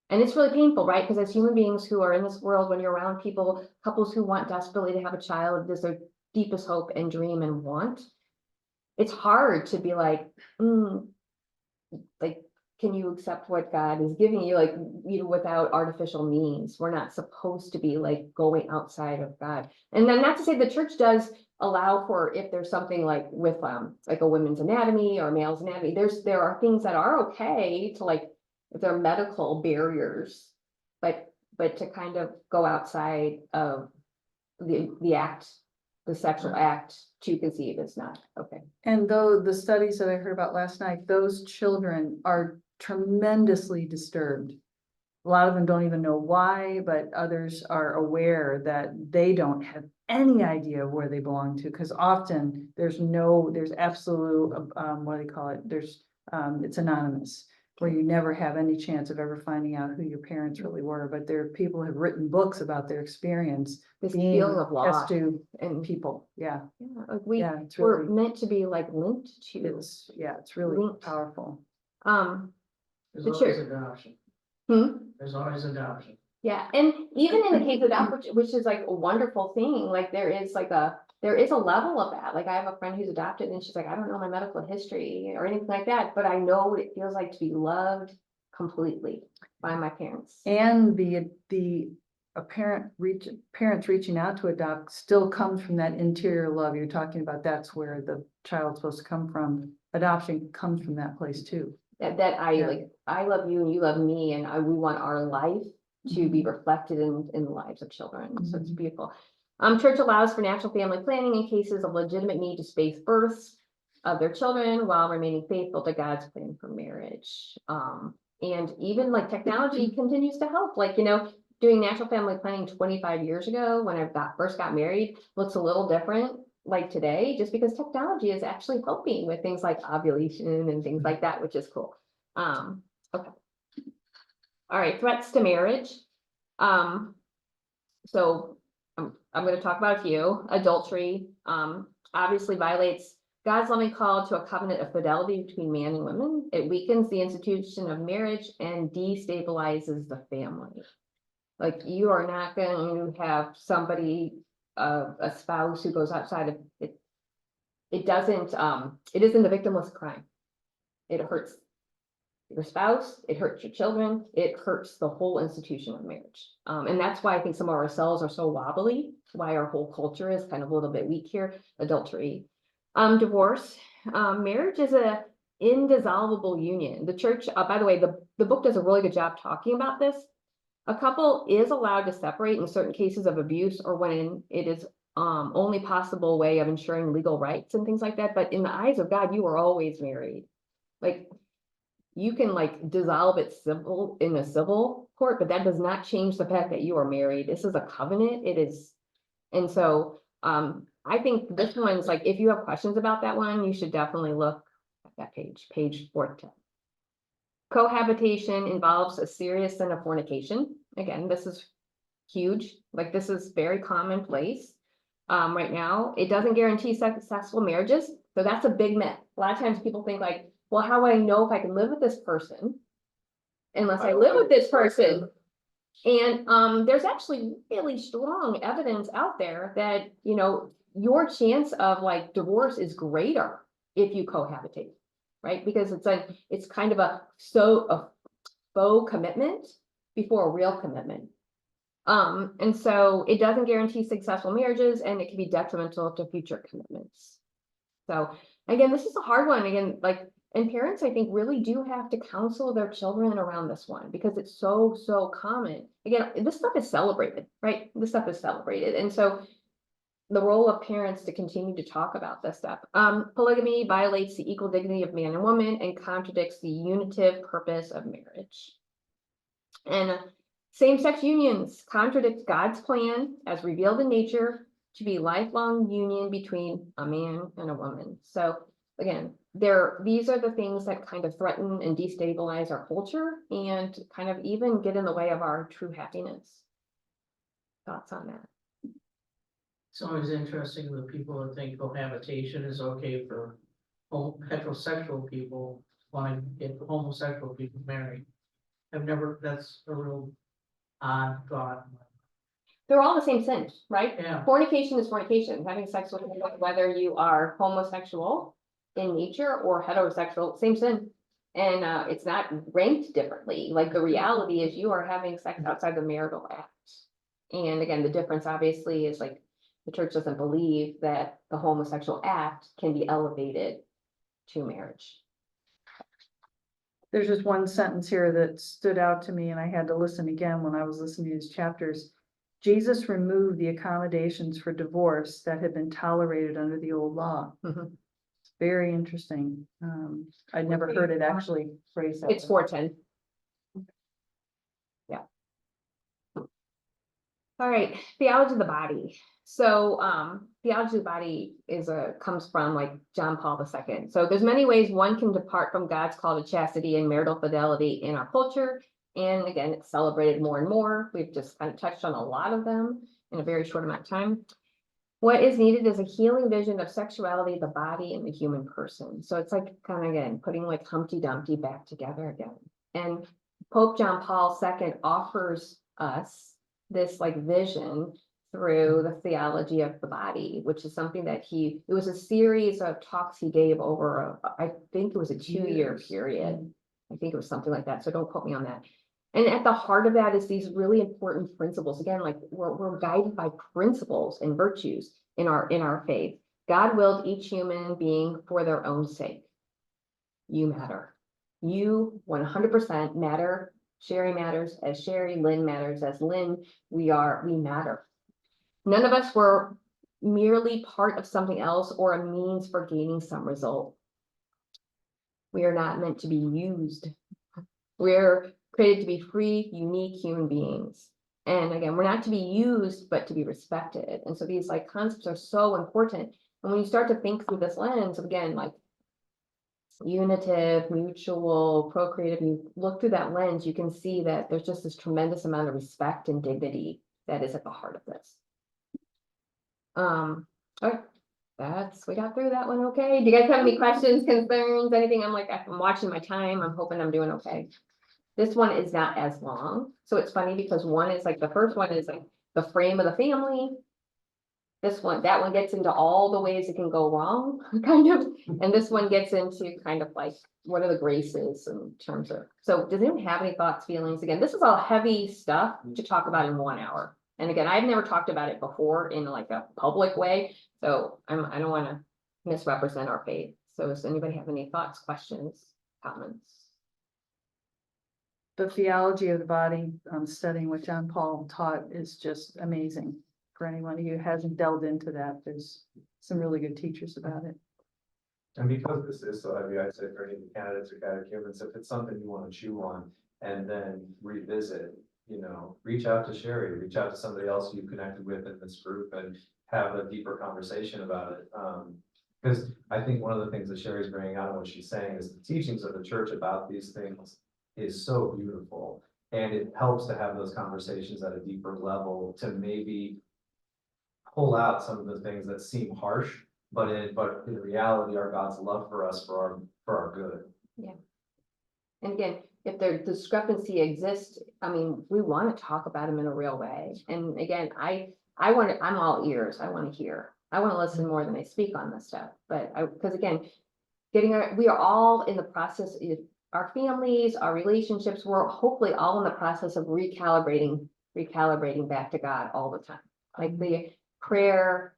And it's really painful, right? Because as human beings who are in this world, when you're around couples who want desperately to have a child, this is their deepest hope and dream and want. It's hard to be like, like, can you accept what God is giving you, like, without artificial means? We're not supposed to be like going outside of God. And then not to say the church does allow for, if there's something like with like a women's anatomy or male's anatomy, there are things that are okay to like, if they're medical barriers, but to kind of go outside of the act, the sexual act to conceive is not okay. And though the studies that I heard about last night, those children are tremendously disturbed. A lot of them don't even know why, but others are aware that they don't have any idea where they belong to, because often there's absolute, what do they call it? It's anonymous, where you never have any chance of ever finding out who your parents really were. But there are people who have written books about their experience This being feeling of loss to and people. Yeah, like it's we're really, meant to be like linked to. it's really linked. powerful. There's The always church. adoption. Hmm? There's always adoption. Yeah, and even in the case of that, which is like a wonderful thing, like there is a level of that. Like I have a friend who's adopted and she's like, I don't know my medical history or anything like that, but I know what it feels like to be loved completely by my parents. And the parents reaching out to adopt still comes from that interior love you're talking about. That's where the child's supposed to come from. Adoption comes from that place too. That I Yeah. like, I love you and you love me, and we want our life to be reflected in the lives of children. So it's beautiful. Church allows for natural family planning in cases of legitimate need to space births of their children while remaining faithful to God's plan for marriage. And even like technology continues to help, like, doing natural family planning 25 years ago when I first got married looks a little different like today, just because technology is actually helping with things like ovulation and things like that, which is cool. Okay. All right, threats to marriage. So I'm gonna talk about a few. Adultery, obviously violates God's loving call to a covenant of fidelity between man and woman. It weakens the institution of marriage and destabilizes the family. Like, you are not going to have somebody, a spouse who goes outside of it. It doesn't, it isn't a victimless crime. It hurts your spouse, it hurts your children, it hurts the whole institution of marriage. And that's why I think some of our cells are so wobbly, why our whole culture is kind of a little bit weak here. Adultery, divorce, marriage is a indissoluble union. The church, by the way, the book does a really good job talking about this. A couple is allowed to separate in certain cases of abuse or when it is only possible way of ensuring legal rights and things like that. But in the eyes of God, you are always married. Like, you can like dissolve it civil in a civil court, but that does not change the fact that you are married. This is a covenant. It is. And so I think this one's like, if you have questions about that one, you should definitely look at that page 410. Cohabitation involves a serious sin of fornication. Again, this is huge. Like, this is very commonplace right now. It doesn't guarantee successful marriages. So that's a big myth. A lot of times people think like, well, how would I know if I can live with this person unless I live with this person? And there's actually really strong evidence out there that, you know, your chance of like divorce is greater if you cohabitate, right? Because it's kind of a faux commitment before a real commitment. And so it doesn't guarantee successful marriages, and it can be detrimental to future commitments. So again, this is a hard one. Again, like, and parents, I think, really do have to counsel their children around this one because it's so common. Again, this stuff is celebrated, right? This stuff is celebrated. And so the role of parents to continue to talk about this stuff. Polygamy violates the equal dignity of man and woman and contradicts the unitive purpose of marriage. And same-sex unions contradict God's plan as revealed in nature to be lifelong union between a man and a woman. So again, these are the things that kind of threaten and destabilize our culture and kind of even get in the way of our true happiness. Thoughts on that? It's always interesting with people that think cohabitation is okay for heterosexual people, want to get homosexual people married. That's a real odd thought. They're all the same sin, right? Yeah. Fornication is fornication, having sex with anyone, whether you are homosexual in nature or heterosexual, same sin. And it's not ranked differently. Like, the reality is you are having sex outside the marital act. And again, the difference obviously is like the church doesn't believe that the homosexual act can be elevated to marriage. There's just one sentence here that stood out to me, and I had to listen again when I was listening to these chapters. Jesus removed the accommodations for divorce that had been tolerated under the old law. Mhm. It's very interesting. I'd never heard it actually phrased that It's way. 410. Yeah. All right, theology of the body. So theology of the body comes from like John Paul II. So there's many ways one can depart from God's call to chastity and marital fidelity in our culture. And again, it's celebrated more and more. We've just kind of touched on a lot of them in a very short amount of time. What is needed is a healing vision of sexuality, the body, and the human person. So it's like kind of, again, putting like Humpty Dumpty back together again. And Pope John Paul II offers us this like vision through the theology of the body, which is something that it was a series of talks he gave over, I think it was a 2-year period. I think it was something like that. So don't quote me on that. And at the heart of that is these really important principles. Again, like we're guided by principles and virtues in our faith. God willed each human being for their own sake. You matter. You 100% matter. Sherry matters as Sherry. Lynn matters as Lynn. We matter. None of us were merely part of something else or a means for gaining some result. We are not meant to be used. We're created to be free, unique human beings. And again, we're not to be used, but to be respected. And so these like concepts are so important. And when you start to think through this lens, again, like unitive, mutual, procreative, you look through that lens, you can see that there's just this tremendous amount of respect and dignity that is at the heart of this. Okay, we got through that one, okay? Do you guys have any questions, concerns, anything? I'm watching my time, I'm hoping I'm doing okay. This one is not as long, so it's funny because one is like, the first one is like the frame of the family. That one gets into all the ways it can go wrong, kind of, and this one gets into kind of like, what are the graces in terms of, so does anyone have any thoughts, feelings? Again, this is all heavy stuff to talk about in 1 hour. And again, I've never talked about it before in like a public way, so I don't wanna misrepresent our faith. So does anybody have any thoughts, questions, comments? The theology of the body, studying what John Paul taught is just amazing. For anyone who hasn't delved into that, there's some really good teachers about it. And because this is so heavy, I'd say for any of the candidates or catechumens, if it's something you want to chew on and then revisit, reach out to Sherry, reach out to somebody else you connected with in this group and have a deeper conversation about it. Because I think one of the things that Sherry's bringing out and what she's saying is the teachings of the church about these things is so beautiful. And it helps to have those conversations at a deeper level to maybe pull out some of the things that seem harsh, but in reality are God's love for us for our good. Yeah. And again, if their discrepancy exists, I mean, we want to talk about them in a real way. And again, I'm all ears. I want to hear. I want to listen more than I speak on this stuff. But because again, we are all in the process, our families, our relationships, we're hopefully all in the process of recalibrating back to God all the time. Like the prayer,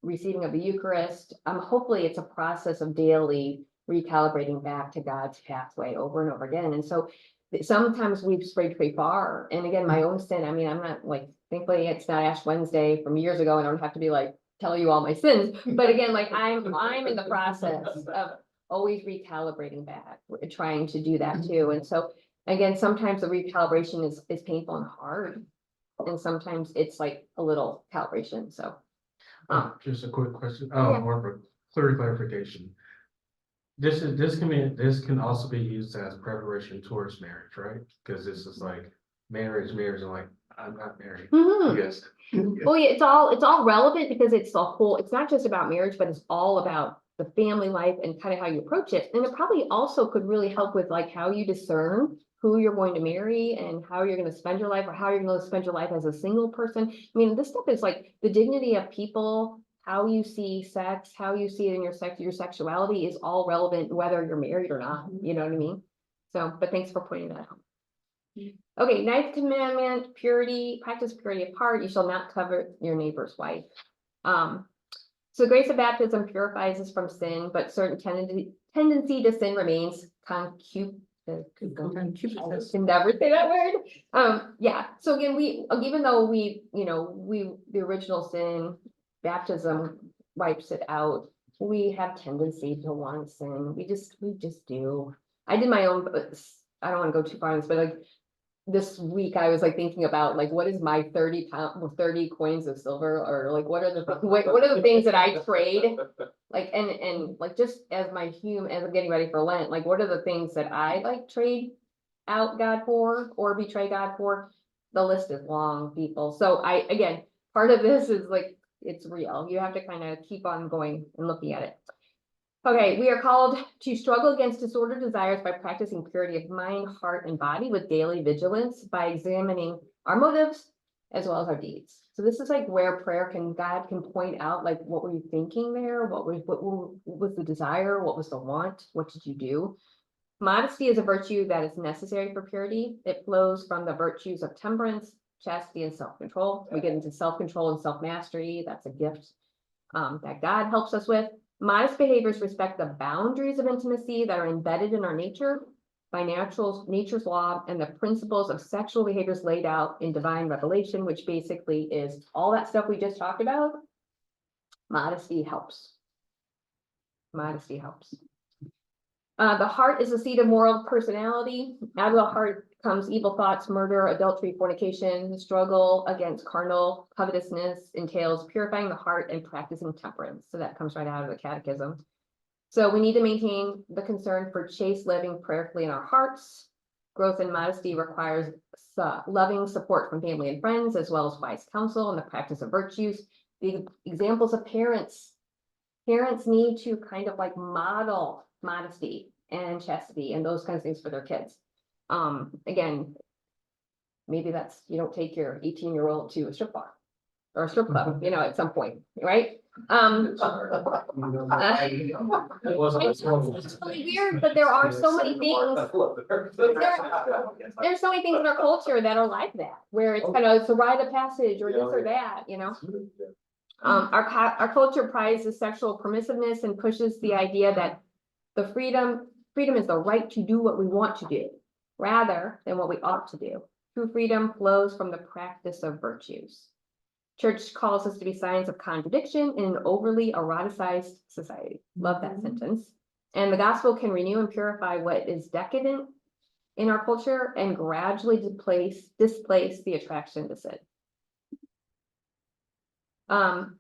receiving of the Eucharist. Hopefully it's a process of daily recalibrating back to God's pathway over and over again. And so sometimes we've strayed pretty far. And again, my own sin, I mean, I'm not like, thankfully it's not Ash Wednesday from years ago and I don't have to be like, tell you all my sins. But again, like I'm in the process of always recalibrating back, trying to do that too. And so again, sometimes the recalibration is painful and hard. And sometimes it's like a little calibration, so. Just a quick question, Yeah. more for clear clarification. This can also be used as preparation towards marriage, right? Because this is like marriage, and like, I'm not married. Mhm. Yes. Well, yeah, it's all relevant because it's not just about marriage, but it's all about the family life and kind of how you approach it. And it probably also could really help with like how you discern who you're going to marry and how you're going to spend your life or how you're going to spend your life as a single person. I mean, this stuff is like the dignity of people, how you see sex, how you see it in your sexuality is all relevant whether you're married or not, you know what I mean? So, but thanks for pointing that out. Okay, 9th commandment, purity, practice purity of heart, you shall not covet your neighbor's wife. So grace of baptism purifies us from sin, but certain tendency to sin remains I can never say that word. Yeah, so again, even though the original sin, baptism wipes it out, we have tendency to want to sin. We just do. I did my own, I don't want to go too far in this, but like this week I was like thinking about like, what is my 30 coins of silver, or like, what are the things that I trade? Like, and like, just as as I'm getting ready for Lent, like, what are the things that I like trade out God for or betray God for? The list is long, people. So again, part of this is like, it's real. You have to kind of keep on going and looking at it. Okay, we are called to struggle against disordered desires by practicing purity of mind, heart, and body with daily vigilance by examining our motives as well as our deeds. So this is like where God can point out, like, what were you thinking there? What was the desire? What was the want? What did you do? Modesty is a virtue that is necessary for purity. It flows from the virtues of temperance, chastity, and self-control. We get into self-control and self-mastery. That's a gift that God helps us with. Modest behaviors respect the boundaries of intimacy that are embedded in our nature by nature's law and the principles of sexual behaviors laid out in divine revelation, which basically is all that stuff we just talked about. Modesty helps. Modesty helps. The heart is the seat of moral personality. Out of the heart comes evil thoughts, murder, adultery, fornication. Struggle against carnal covetousness entails purifying the heart and practicing temperance. So that comes right out of the catechism. So we need to maintain the concern for chaste living prayerfully in our hearts. Growth in modesty requires loving support from family and friends, as well as wise counsel and the practice of virtues. the examples of parents. Parents need to kind of like model modesty and chastity and those kinds of things for their kids. Again, maybe that's, you don't take your 18-year-old to a strip bar or a strip club, you know, at some point, right? It's really weird, but there are so many things. There's so many things in our culture that are like that, where it's kind of, it's a rite of passage or this or that, you know? Our culture prizes sexual permissiveness and pushes the idea that the freedom is the right to do what we want to do, rather than what we ought to do. True freedom flows from the practice of virtues. Church calls us to be signs of contradiction in an overly eroticized society. Love that sentence. And the gospel can renew and purify what is decadent in our culture and gradually displace the attraction to sin.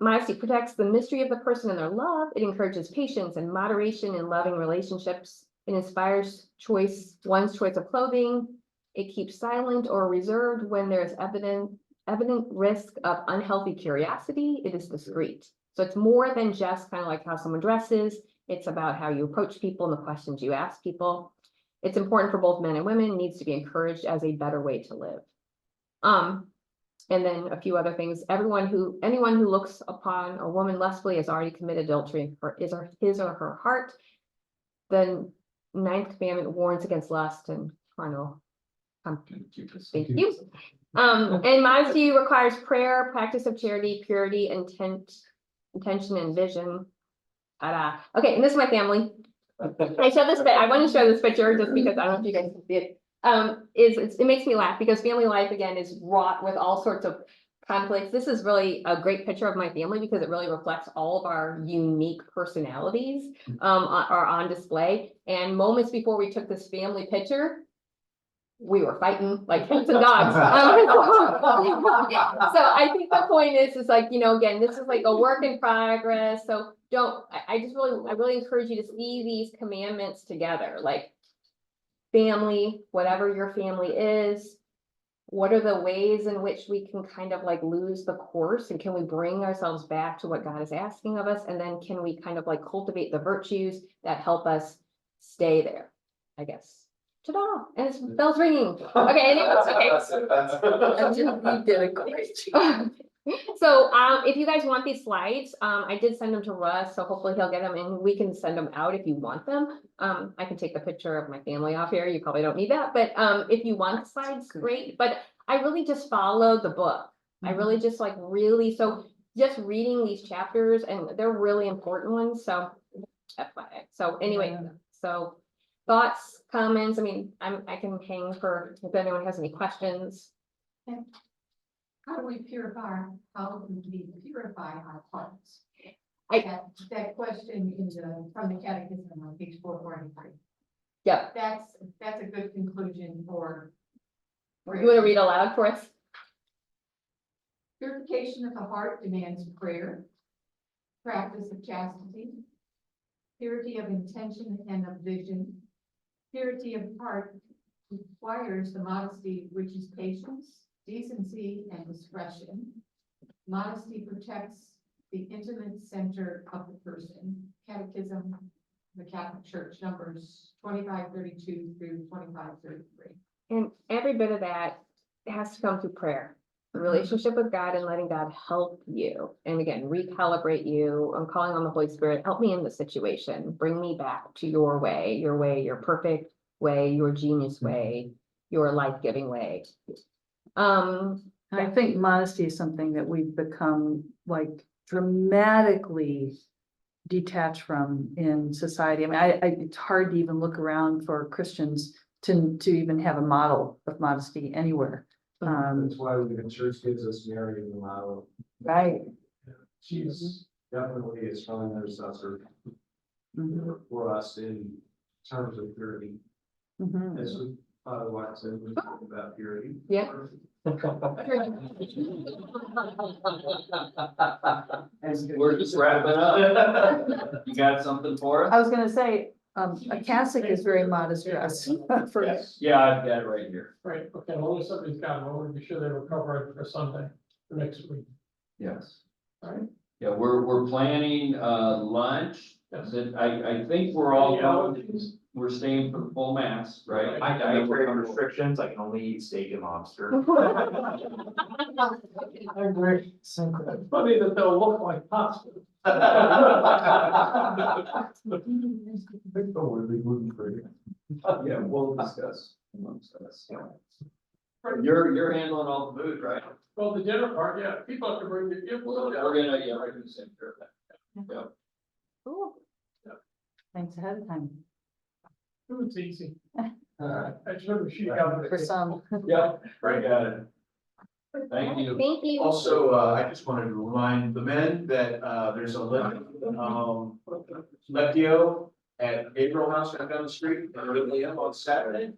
Modesty protects the mystery of the person and their love. It encourages patience and moderation in loving relationships. It inspires one's choice of clothing. It keeps silent or reserved when there's evident risk of unhealthy curiosity. It is discreet. So it's more than just kind of like how someone dresses. It's about how you approach people and the questions you ask people. It's important for both men and women, needs to be encouraged as a better way to live. And then a few other things. Anyone who looks upon a woman lustfully has already committed adultery for his or her heart. The 9th commandment warns against lust and carnal. Thank you. And modesty requires prayer, practice of charity, purity, intention, and vision. Okay, and this is my family. I show this, but I want to show this picture just because I don't know if you guys can see it. It makes me laugh because family life again is wrought with all sorts of conflicts. This is really a great picture of my family because it really reflects all of our unique personalities are on display. And moments before we took this family picture, we were fighting like cats and dogs. So I think the point is like, you know, again, this is like a work in progress. So I really encourage you to see these commandments together, like family, whatever your family is. What are the ways in which we can kind of like lose the course, and can we bring ourselves back to what God is asking of us? And then can we kind of like cultivate the virtues that help us stay there, I guess. Ta-da, and it's bells ringing. Okay, anyways, okay. You did a great job. So if you guys want these slides, I did send them to Russ, so hopefully he'll get them and we can send them out if you want them. I can take the picture of my family off here. You probably don't need that, but if you want the slides, great. But I really just followed the book. I really just like so just reading these chapters, and they're really important ones. So FYI. So anyway, so thoughts, comments. I mean, I can hang for if anyone has any questions. How do we purify our hearts? That question from the catechism on page 443. Yeah. That's a good conclusion for. You want to read aloud for us? Purification of the heart demands prayer, practice of chastity, purity of intention and of vision. Purity of heart requires the modesty which is patience, decency, and discretion. Modesty protects the intimate center of the person. Catechism, the Catholic Church, numbers 2532 through 2533. And every bit of that has to come through prayer, the relationship with God, and letting God help you. And again, recalibrate you. I'm calling on the Holy Spirit. Help me in this situation. Bring me back to your way, your perfect way, your genius way, your life-giving way. I think modesty is something that we've become like dramatically detached from in society. I mean, it's hard to even look around for Christians to even have a model of modesty anywhere. That's why the church gives us Mary as a model. Right. She's definitely a strong intercessor for us in terms of purity. As we said, we talk about purity. Yeah. We're just wrapping up. You got something for us? I was gonna say, a cassock is very modest dress. For Yes. Yeah, I've got it right here. Right, okay, as long as somebody's got it, we'll be sure they recover it for Sunday, for next week. Yes. Yeah, we're planning, lunch, that I think we're all going, we're staying for the full mass, right? My dietary restrictions, I can only eat steak and lobster. Funny that they'll look like pasta. Yeah, we'll discuss amongst us. You're handling all the food, right? Well, the dinner part, yeah, people have to bring the gift. We're gonna, yeah, we're gonna take care of that. Cool. Thanks ahead of time It's easy. I should have, she got. for some. Yeah, Right, got it. thank you. Thank you. Also, I just wanted to remind the men that, there's a Lectio at Gabriel House down the street, early on Saturday.